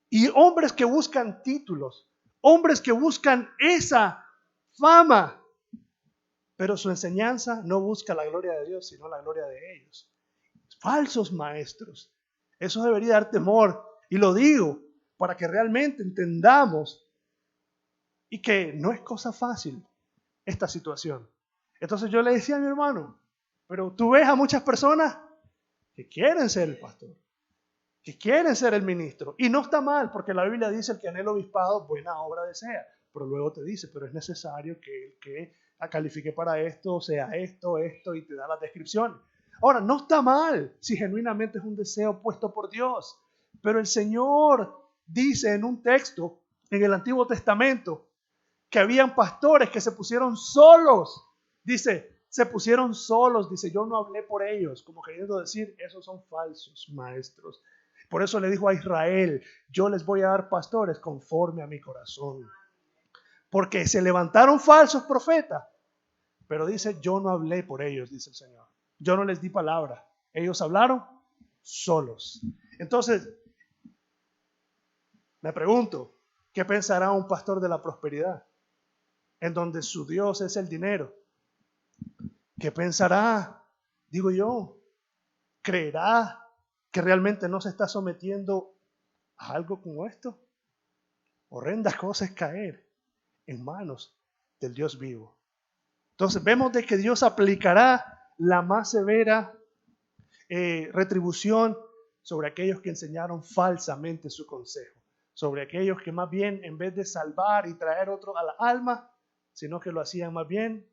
S1: y hombres que buscan títulos, hombres que buscan esa fama, pero su enseñanza no busca la gloria de Dios, sino la gloria de ellos. Falsos maestros. Eso debería dar temor, y lo digo para que realmente entendamos y que no es cosa fácil esta situación. Entonces yo le decía a mi hermano, pero tú ves a muchas personas que quieren ser el pastor, que quieren ser el ministro. Y no está mal, porque la Biblia dice: el que anhela obispado, buena obra desea. Pero luego te dice: pero es necesario que el que califique para esto sea esto, y te da las descripciones. Ahora, no está mal si genuinamente es un deseo puesto por Dios. Pero el Señor dice en un texto en el Antiguo Testamento que habían pastores que se pusieron solos. Dice, se pusieron solos. Dice, yo no hablé por ellos. Como queriendo decir, esos son falsos maestros. Por eso le dijo a Israel: yo les voy a dar pastores conforme a mi corazón. Porque se levantaron falsos profetas. Pero dice, yo no hablé por ellos, dice el Señor. Yo no les di palabra. Ellos hablaron solos. Entonces, me pregunto, ¿qué pensará un pastor de la prosperidad, en donde su Dios es el dinero? ¿Qué pensará? Digo yo, ¿creerá que realmente no se está sometiendo a algo como esto? Horrenda cosa es caer en manos del Dios vivo. Entonces vemos de que Dios aplicará la más severa retribución sobre aquellos que enseñaron falsamente su consejo, sobre aquellos que más bien, en vez de salvar y traer otro a la alma, sino que lo hacían más bien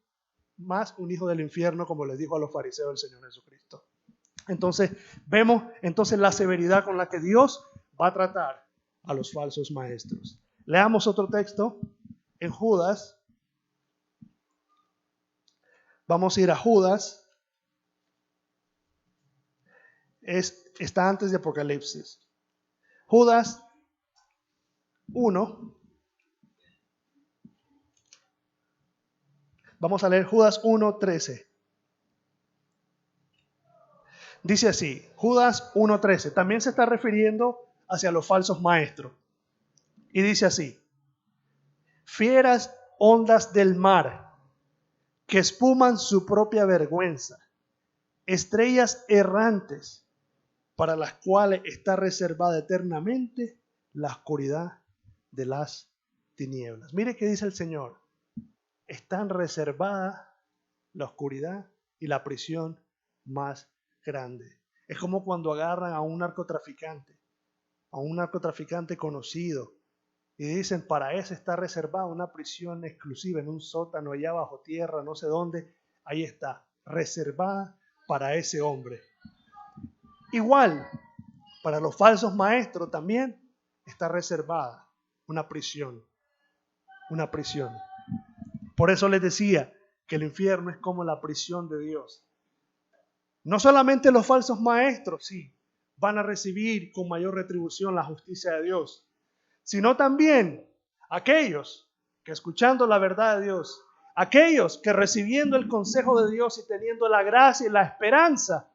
S1: más un hijo del infierno, como les dijo a los fariseos el Señor Jesucristo. Entonces vemos la severidad con la que Dios va a tratar a los falsos maestros. Leamos otro texto en Judas. Vamos a ir a Judas. Está antes de Apocalipsis. Judas 1. Vamos a leer Judas 1:13. Dice así, Judas 1:13. También se está refiriendo hacia los falsos maestros. Y dice así: fieras ondas del mar, que espuman su propia vergüenza, estrellas errantes, para las cuales está reservada eternamente la oscuridad de las tinieblas. Mire qué dice el Señor: están reservadas la oscuridad y la prisión más grande. Es como cuando agarran a un narcotraficante conocido, y dicen: para ese está reservada una prisión exclusiva en un sótano allá bajo tierra, no sé dónde. Ahí está, reservada para ese hombre. Igual, para los falsos maestros también está reservada una prisión. Una prisión. Por eso les decía que el infierno es como la prisión de Dios. No solamente los falsos maestros, sí, van a recibir con mayor retribución la justicia de Dios, sino también aquellos que, escuchando la verdad de Dios, aquellos que, recibiendo el consejo de Dios y teniendo la gracia y la esperanza,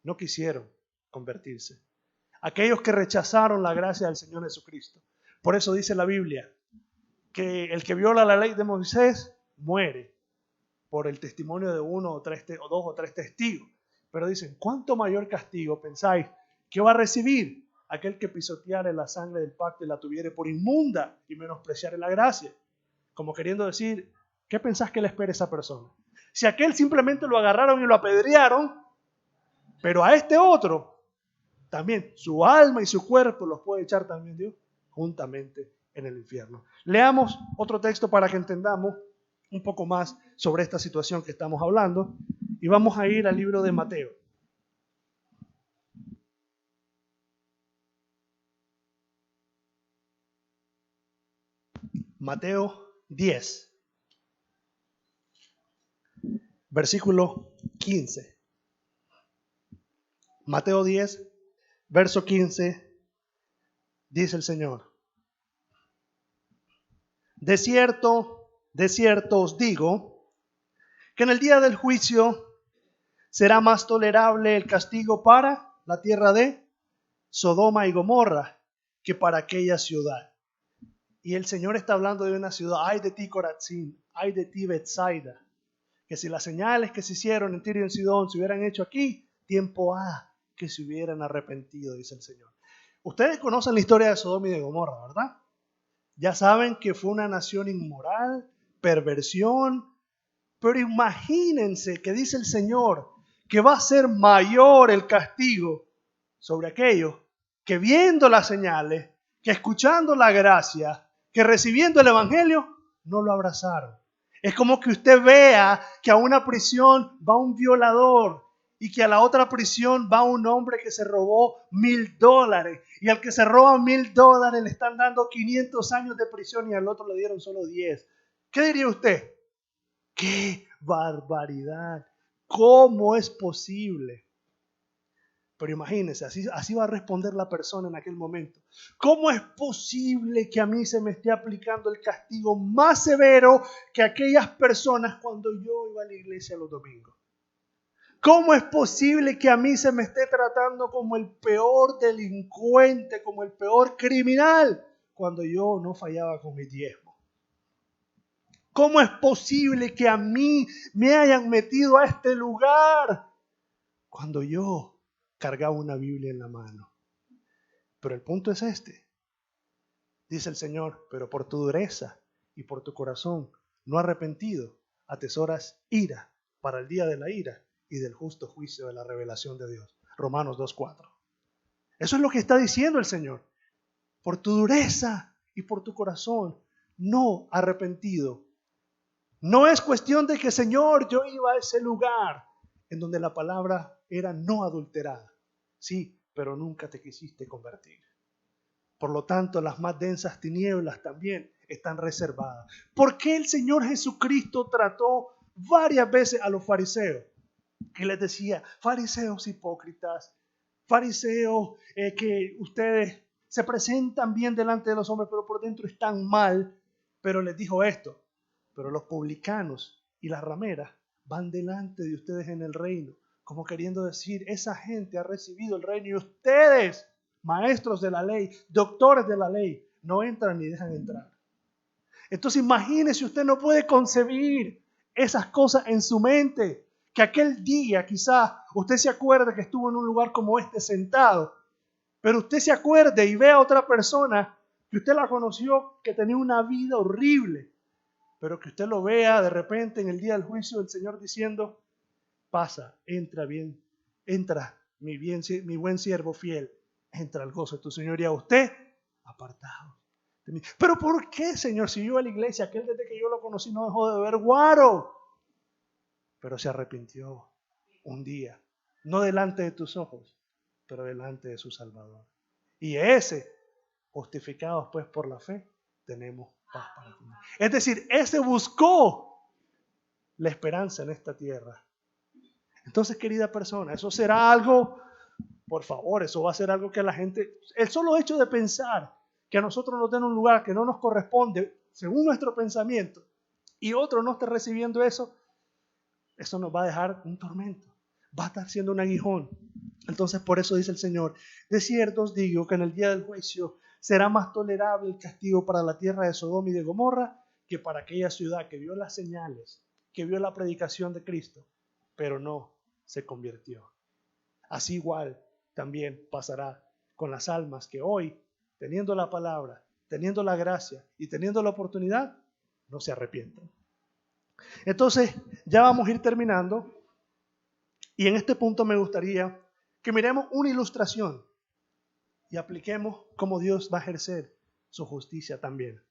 S1: no quisieron convertirse. Aquellos que rechazaron la gracia del Señor Jesucristo. Por eso dice la Biblia que el que viola la ley de Moisés muere por el testimonio de uno o dos o tres testigos. Pero dicen, ¿cuánto mayor castigo pensáis que va a recibir aquel que pisoteare la sangre del pacto y la tuviere por inmunda y menospreciare la gracia? Como queriendo decir, ¿qué pensás que le espera a esa persona? Si aquel simplemente lo agarraron y lo apedrearon, pero a este otro también su alma y su cuerpo los puede echar también Dios juntamente en el infierno. Leamos otro texto para que entendamos un poco más sobre esta situación que estamos hablando, y vamos a ir al libro de Mateo. Mateo 10, versículo 15. Mateo 10, verso 15, dice el Señor: de cierto os digo, que en el día del juicio será más tolerable el castigo para la tierra de Sodoma y Gomorra que para aquella ciudad. Y el Señor está hablando de una ciudad. Ay de ti, Corazín, ay de ti, Betsaida, que si las señales que se hicieron en Tiro y en Sidón se hubieran hecho aquí, tiempo ha que se hubieran arrepentido, dice el Señor. Ustedes conocen la historia de Sodoma y de Gomorra, ¿verdad? Ya saben que fue una nación inmoral, perversión, pero imagínense que dice el Señor que va a ser mayor el castigo sobre aquellos que viendo las señales, que escuchando la gracia, que recibiendo el evangelio, no lo abrazaron. Es como que usted vea que a una prisión va un violador y que a la otra prisión va un hombre que se robó $1,000 y al que se roba $1,000 le están dando 500 años de prisión y al otro le dieron solo 10. ¿Qué diría usted? ¡Qué barbaridad! ¿Cómo es posible? Pero imagínense, así va a responder la persona en aquel momento. ¿Cómo es posible que a mí se me esté aplicando el castigo más severo que a aquellas personas cuando yo iba a la iglesia los domingos? ¿Cómo es posible que a mí se me esté tratando como el peor delincuente, como el peor criminal, cuando yo no fallaba con mi diezmo? ¿Cómo es posible que a mí me hayan metido a este lugar cuando yo cargaba una Biblia en la mano? Pero el punto es este. Dice el Señor, pero por tu dureza y por tu corazón no arrepentido, atesoras ira para el día de la ira y del justo juicio de la revelación de Dios. Romanos 2:4. Eso es lo que está diciendo el Señor. Por tu dureza y por tu corazón no arrepentido. No es cuestión de que, Señor, yo iba a ese lugar en donde la palabra era no adulterada. Sí, pero nunca te quisiste convertir. Por lo tanto, las más densas tinieblas también están reservadas. ¿Por qué el Señor Jesucristo trató varias veces a los fariseos? Y les decía, fariseos hipócritas, fariseos que ustedes se presentan bien delante de los hombres, pero por dentro están mal. Pero les dijo esto, pero los publicanos y las rameras van delante de ustedes en el reino, como queriendo decir, esa gente ha recibido el reino y ustedes, maestros de la ley, doctores de la ley, no entran ni dejan entrar. Entonces imagínese, usted no puede concebir esas cosas en su mente, que aquel día quizás usted se acuerde que estuvo en un lugar como este sentado, pero usted se acuerde y ve a otra persona que usted la conoció que tenía una vida horrible, pero que usted lo vea de repente en el día del juicio del Señor diciendo, pasa, entra bien, entra mi buen siervo fiel, entra al gozo de tu Señor, y a usted apartado de mí. Pero ¿por qué, Señor? Si yo iba a la iglesia, aquel desde que yo lo conocí no dejó de beber guaro, pero se arrepintió un día, no delante de tus ojos, pero delante de su Salvador. Y ese, justificados pues por la fe, tenemos paz para con Él. Es decir, ese buscó la esperanza en esta tierra. Entonces, querida persona, eso será algo, por favor, eso va a ser algo que a la gente, el solo hecho de pensar que a nosotros nos den un lugar que no nos corresponde según nuestro pensamiento y otro no esté recibiendo eso nos va a dejar un tormento, va a estar siendo un aguijón. Entonces, por eso dice el Señor, de cierto os digo que en el día del juicio será más tolerable el castigo para la tierra de Sodoma y de Gomorra que para aquella ciudad que vio las señales, que vio la predicación de Cristo, pero no se convirtió. Así igual también pasará con las almas que hoy, teniendo la palabra, teniendo la gracia y teniendo la oportunidad, no se arrepientan. Entonces, ya vamos a ir terminando y en este punto me gustaría que miremos una ilustración y apliquemos cómo Dios va a ejercer su justicia también.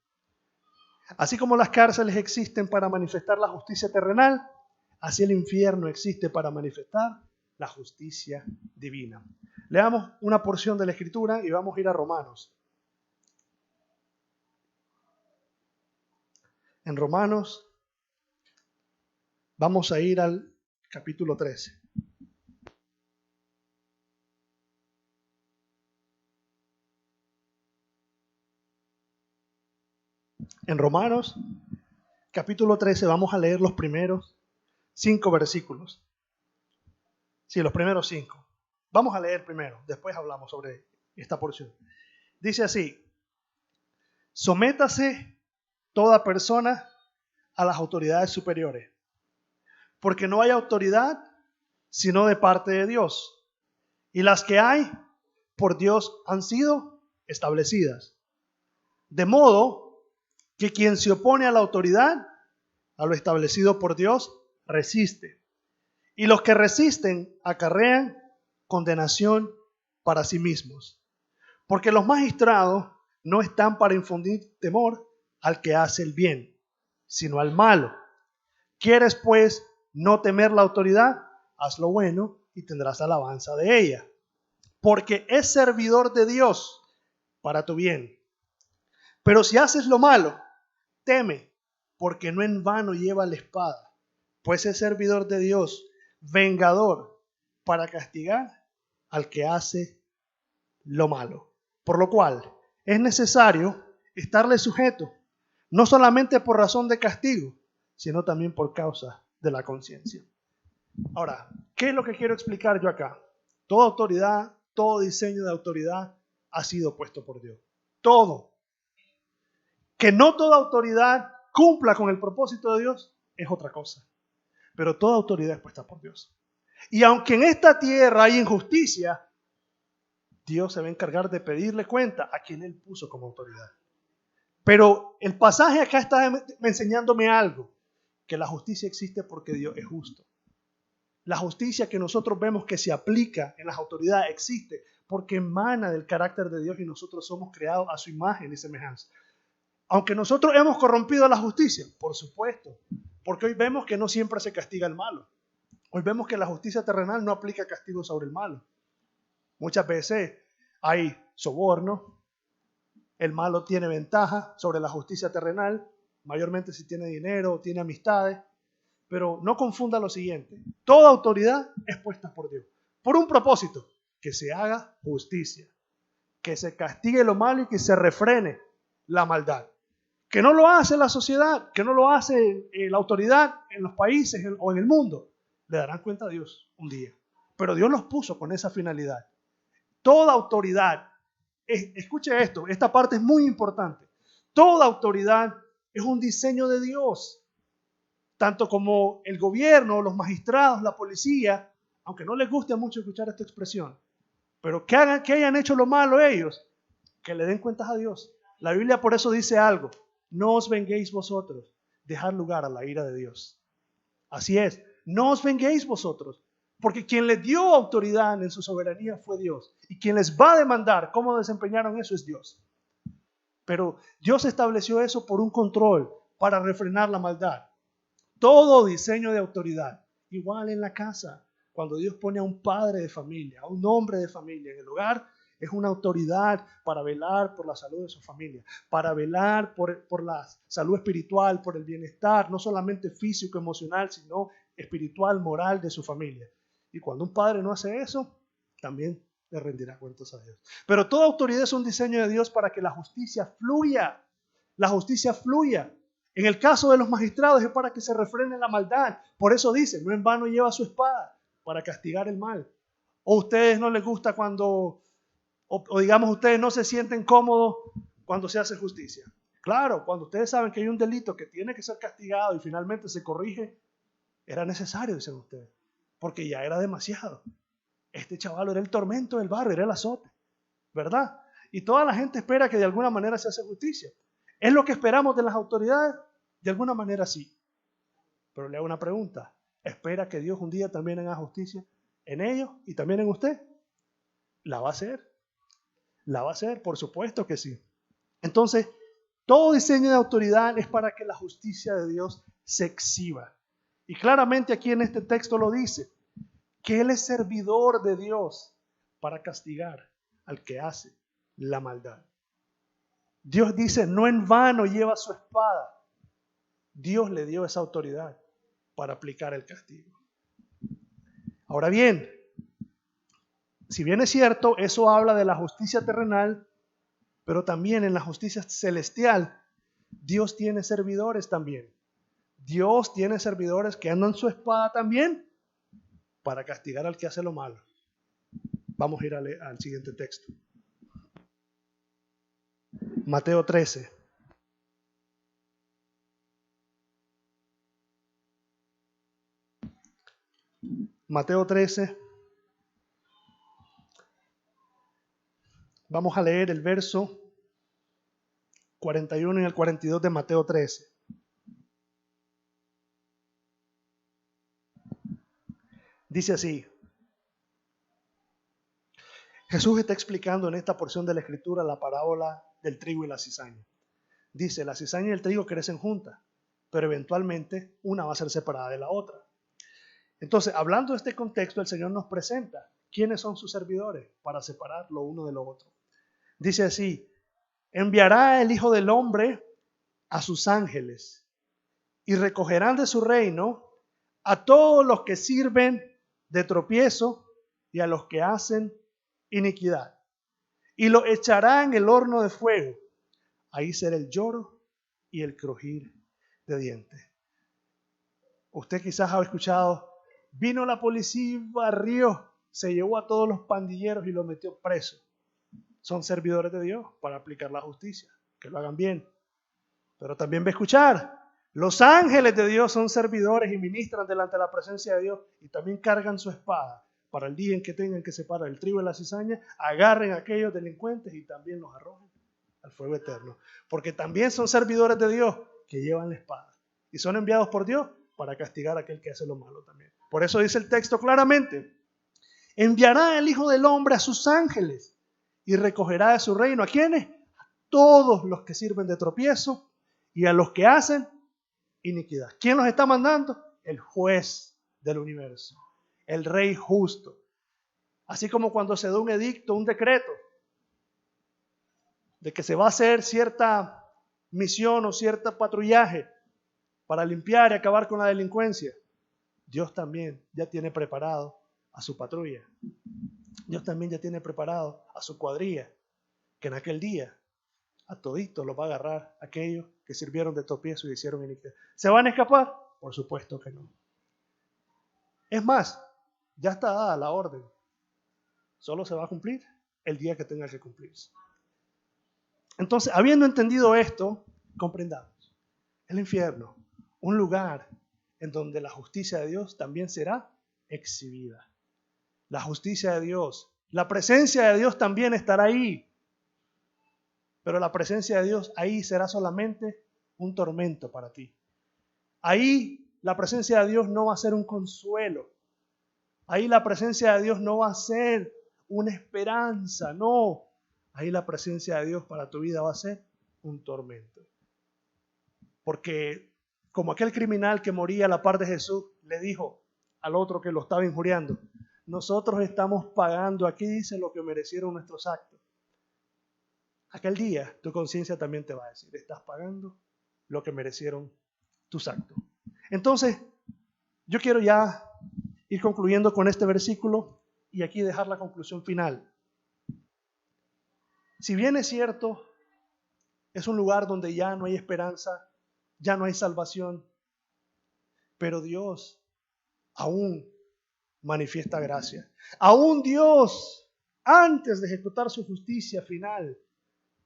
S1: Así como las cárceles existen para manifestar la justicia terrenal, así el infierno existe para manifestar la justicia divina. Leamos una porción de la Escritura y vamos a ir a Romanos. En Romanos vamos a ir al capítulo 13. En Romanos, capítulo 13, vamos a leer los primeros 5 versículos. Sí, los primeros 5. Vamos a leer primero, después hablamos sobre esta porción. Dice así, sométase toda persona a las autoridades superiores, porque no hay autoridad sino de parte de Dios, y las que hay por Dios han sido establecidas. De modo que quien se opone a la autoridad, a lo establecido por Dios, resiste. Y los que resisten acarrean condenación para sí mismos, Porque los magistrados no están para infundir temor al que hace el bien, sino al malo. ¿Quieres pues no temer la autoridad? Haz lo bueno y tendrás alabanza de ella, porque es servidor de Dios para tu bien. Pero si haces lo malo, teme, porque no en vano lleva la espada, pues es servidor de Dios, vengador, para castigar al que hace lo malo. Por lo cual es necesario estarle sujeto, no solamente por razón de castigo, sino también por causa de la conciencia. Ahora, ¿qué es lo que quiero explicar yo acá? Toda autoridad, todo diseño de autoridad ha sido puesto por Dios. Todo. Que no toda autoridad cumpla con el propósito de Dios es otra cosa. Pero toda autoridad es puesta por Dios. Y aunque en esta tierra hay injusticia, Dios se va a encargar de pedirle cuenta a quien Él puso como autoridad. Pero el pasaje acá está enseñándome algo, que la justicia existe porque Dios es justo. La justicia que nosotros vemos que se aplica en las autoridades existe porque emana del carácter de Dios y nosotros somos creados a su imagen y semejanza. Aunque nosotros hemos corrompido la justicia, por supuesto, porque hoy vemos que no siempre se castiga el malo. Hoy vemos que la justicia terrenal no aplica castigo sobre el malo. Muchas veces hay soborno, el malo tiene ventaja sobre la justicia terrenal, mayormente si tiene dinero o tiene amistades, pero no confunda lo siguiente, toda autoridad es puesta por Dios, por un propósito, que se haga justicia, que se castigue lo malo y que se refrene la maldad. Que no lo hace la sociedad, que no lo hace la autoridad en los países o en el mundo, le darán cuenta a Dios un día. Pero Dios los puso con esa finalidad. Toda autoridad, escuche esto, esta parte es muy importante. Toda autoridad es un diseño de Dios. Tanto como el gobierno, los magistrados, la policía, aunque no les guste mucho escuchar esta expresión, pero que hayan hecho lo malo ellos, que le den cuentas a Dios. La Biblia por eso dice algo: no os venguéis vosotros, dejad lugar a la ira de Dios. Así es, no os venguéis vosotros, porque quien les dio autoridad en su soberanía fue Dios, y quien les va a demandar cómo desempeñaron eso es Dios. Pero Dios estableció eso por un control, para refrenar la maldad. Todo diseño de autoridad, igual en la casa, cuando Dios pone a un padre de familia, a un hombre de familia en el hogar, es una autoridad para velar por la salud de su familia, para velar por la salud espiritual, por el bienestar, no solamente físico, emocional, sino espiritual, moral de su familia. Y cuando un padre no hace eso, también le rendirá cuentas a Dios. Pero toda autoridad es un diseño de Dios para que la justicia fluya. La justicia fluya. En el caso de los magistrados es para que se refrene la maldad. Por eso dice, no en vano lleva su espada para castigar el mal. O a ustedes no les gusta cuando, o digamos, ustedes no se sienten cómodos cuando se hace justicia. Claro, cuando ustedes saben que hay un delito que tiene que ser castigado y finalmente se corrige, era necesario, dicen ustedes, porque ya era demasiado. Este chaval era el tormento del barrio, era el azote, ¿verdad? Y toda la gente espera que de alguna manera se hace justicia. ¿Es lo que esperamos de las autoridades? De alguna manera sí. Pero le hago una pregunta. ¿Espera que Dios un día también haga justicia en ellos y también en usted? ¿La va a hacer? ¿La va a hacer? Por supuesto que sí. Entonces, todo diseño de autoridad es para que la justicia de Dios se exhiba. Y claramente aquí en este texto lo dice, que Él es servidor de Dios para castigar al que hace la maldad. Dios dice, no en vano lleva su espada. Dios le dio esa autoridad para aplicar el castigo. Ahora bien, si bien es cierto, eso habla de la justicia terrenal, pero también en la justicia celestial, Dios tiene servidores también. Dios tiene servidores que andan su espada también para castigar al que hace lo malo. Vamos a ir al siguiente texto. Mateo 13. Mateo 13. Vamos a leer el verso 41 y el 42 de Mateo 13. Dice así: Jesús está explicando en esta porción de la Escritura la parábola del trigo y la cizaña. Dice, la cizaña y el trigo crecen juntas, pero eventualmente una va a ser separada de la otra. Entonces, hablando de este contexto, el Señor nos presenta quiénes son sus servidores para separar lo uno de lo otro. Dice así, enviará el Hijo del Hombre a sus ángeles y recogerán de su reino a todos los que sirven de tropiezo y a los que hacen iniquidad. Y los echará en el horno de fuego. Ahí será el lloro y el crujir de dientes. Usted quizás ha escuchado, vino la policía, barrió, se llevó a todos los pandilleros y los metió presos. Son servidores de Dios para aplicar la justicia, que lo hagan bien. Pero también va a escuchar, los ángeles de Dios son servidores y ministran delante de la presencia de Dios y también cargan su espada para el día en que tengan que separar el trigo de la cizaña, agarren a aquellos delincuentes y también los arrojen al fuego eterno. Porque también son servidores de Dios que llevan la espada y son enviados por Dios para castigar a aquel que hace lo malo también. Por eso dice el texto claramente, enviará el Hijo del Hombre a sus ángeles y recogerá de su reino. ¿A quiénes? A todos los que sirven de tropiezo y a los que hacen iniquidad. ¿Quién los está mandando? El juez del universo, el rey justo. Así como cuando se da un edicto, un decreto, de que se va a hacer cierta misión o cierto patrullaje para limpiar y acabar con la delincuencia, Dios también ya tiene preparado a su patrulla. Dios también ya tiene preparado a su cuadrilla, que en aquel día a toditos los va a agarrar aquellos que sirvieron de tropiezo y hicieron iniquidad. ¿Se van a escapar? Por supuesto que no. Es más, ya está dada la orden. Solo se va a cumplir el día que tenga que cumplirse. Entonces, habiendo entendido esto, comprendamos. El infierno, un lugar en donde la justicia de Dios también será exhibida. La justicia de Dios, la presencia de Dios también estará ahí. Pero la presencia de Dios ahí será solamente un tormento para ti. Ahí la presencia de Dios no va a ser un consuelo. Ahí la presencia de Dios no va a ser una esperanza, no. Ahí la presencia de Dios para tu vida va a ser un tormento. Porque como aquel criminal que moría a la par de Jesús le dijo al otro que lo estaba injuriando, nosotros estamos pagando, aquí dice lo que merecieron nuestros actos. Aquel día tu conciencia también te va a decir, estás pagando lo que merecieron tus actos. Entonces, yo quiero ya ir concluyendo con este versículo y aquí dejar la conclusión final. Si bien es cierto, es un lugar donde ya no hay esperanza, ya no hay salvación, pero Dios aún manifiesta gracia. Aún Dios, antes de ejecutar su justicia final,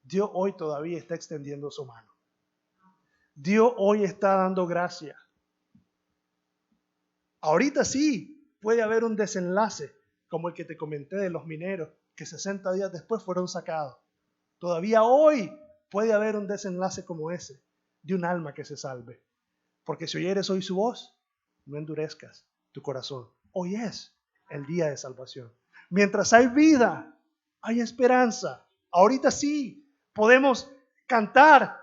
S1: Dios hoy todavía está extendiendo su mano. Dios hoy está dando gracia. Ahorita sí puede haber un desenlace, como el que te comenté de los mineros, que 60 días después fueron sacados. Todavía hoy puede haber un desenlace como ese, de un alma que se salve. Porque si oyeres hoy su voz, no endurezcas tu corazón. Hoy es el día de salvación. Mientras hay vida, hay esperanza. Ahorita sí podemos cantar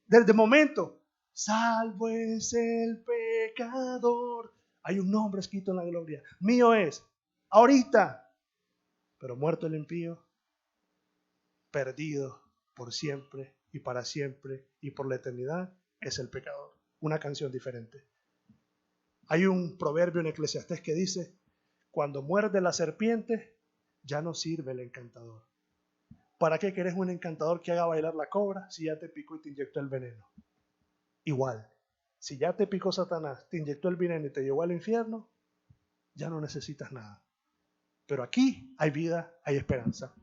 S1: desde el momento. Salvo es el pecador. Hay un nombre escrito en la gloria. Mío es. Ahorita. Pero muerto el impío, perdido por siempre y para siempre y por la eternidad, es el pecador. Una canción diferente. Hay un proverbio en Eclesiastés que dice, cuando muerde la serpiente, ya no sirve el encantador. ¿Para qué querés un encantador que haga bailar la cobra si ya te picó y te inyectó el veneno? Igual, si ya te picó Satanás, te inyectó el veneno y te llevó al infierno, ya no necesitas nada. Pero aquí hay vida, hay esperanza.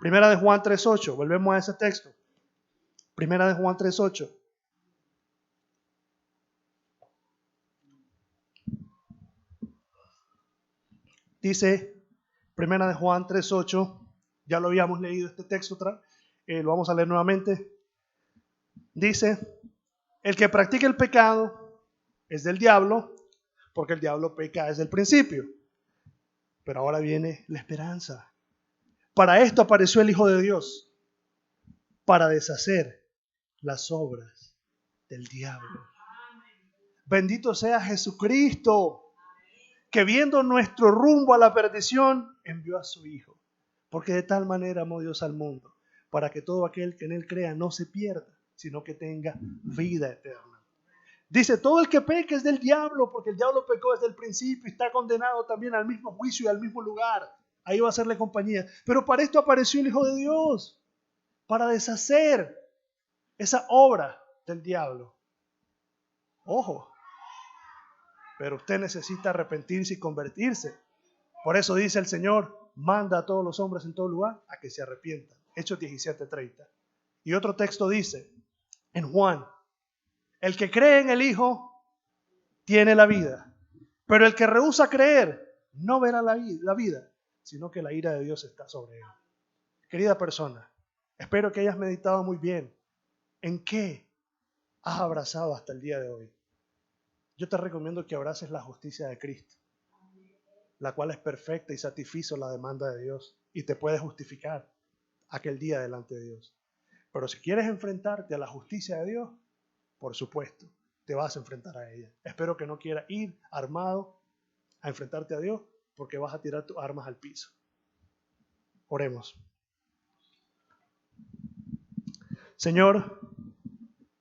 S1: Primera de Juan 3:8, volvemos a ese texto. Primera de Juan 3:8. Dice, Primera de Juan 3:8, ya lo habíamos leído este texto, lo vamos a leer nuevamente. Dice, el que practica el pecado es del diablo, porque el diablo peca desde el principio. Pero ahora viene la esperanza. Para esto apareció el Hijo de Dios, para deshacer las obras del diablo. Bendito sea Jesucristo, que viendo nuestro rumbo a la perdición, envió a su Hijo. Porque de tal manera amó Dios al mundo, para que todo aquel que en él crea no se pierda, sino que tenga vida eterna. Dice, todo el que peque es del diablo, porque el diablo pecó desde el principio y está condenado también al mismo juicio y al mismo lugar. Ahí va a hacerle compañía. Pero para esto apareció el Hijo de Dios, para deshacer esa obra del diablo. Ojo, pero usted necesita arrepentirse y convertirse. Por eso dice el Señor, manda a todos los hombres en todo lugar a que se arrepientan. Hechos 17:30. Y otro texto dice, en Juan, el que cree en el Hijo tiene la vida, pero el que rehúsa creer no verá la vida, sino que la ira de Dios está sobre él. Querida persona, espero que hayas meditado muy bien en qué has abrazado hasta el día de hoy. Yo te recomiendo que abraces la justicia de Cristo, la cual es perfecta y satisfizo la demanda de Dios y te puede justificar aquel día delante de Dios. Pero si quieres enfrentarte a la justicia de Dios, por supuesto, te vas a enfrentar a ella. Espero que no quieras ir armado a enfrentarte a Dios porque vas a tirar tus armas al piso. Oremos. Señor,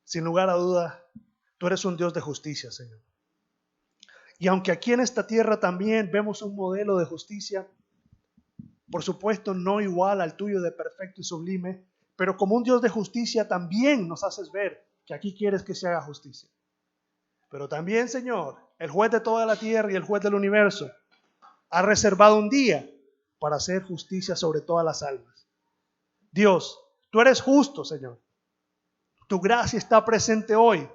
S1: sin lugar a dudas, tú eres un Dios de justicia, Señor. Y aunque aquí en esta tierra también vemos un modelo de justicia, por supuesto no igual al tuyo de perfecto y sublime, pero como un Dios de justicia también nos haces ver que aquí quieres que se haga justicia. Pero también, Señor, el juez de toda la tierra y el juez del universo ha reservado un día para hacer justicia sobre todas las almas. Dios, tú eres justo, Señor. Tu gracia está presente hoy.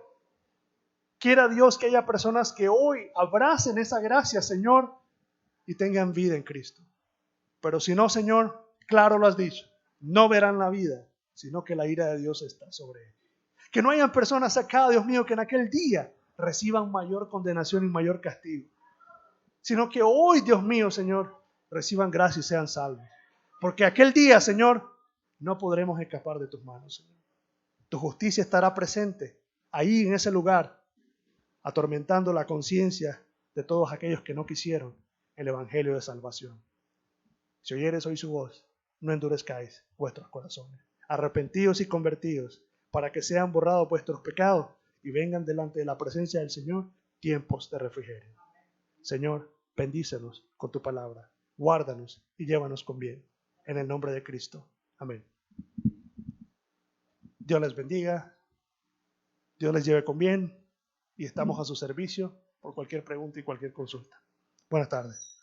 S1: Quiera Dios que haya personas que hoy abracen esa gracia, Señor, y tengan vida en Cristo. Pero si no, Señor, claro lo has dicho, no verán la vida, sino que la ira de Dios está sobre él. Que no hayan personas acá, Dios mío, que en aquel día reciban mayor condenación y mayor castigo, sino que hoy, Dios mío, Señor, reciban gracia y sean salvos. Porque aquel día, Señor, no podremos escapar de tus manos, Señor. Tu justicia estará presente ahí en ese lugar, atormentando la conciencia de todos aquellos que no quisieron el evangelio de salvación. Si oyeres hoy su voz, no endurezcáis vuestros corazones. Arrepentidos y convertidos, para que sean borrados vuestros pecados y vengan delante de la presencia del Señor tiempos de refrigerio. Señor, bendícenos con tu palabra, guárdanos y llévanos con bien. En el nombre de Cristo. Amén. Dios les bendiga, Dios les lleve con bien y estamos a su servicio por cualquier pregunta y cualquier consulta. Buenas tardes.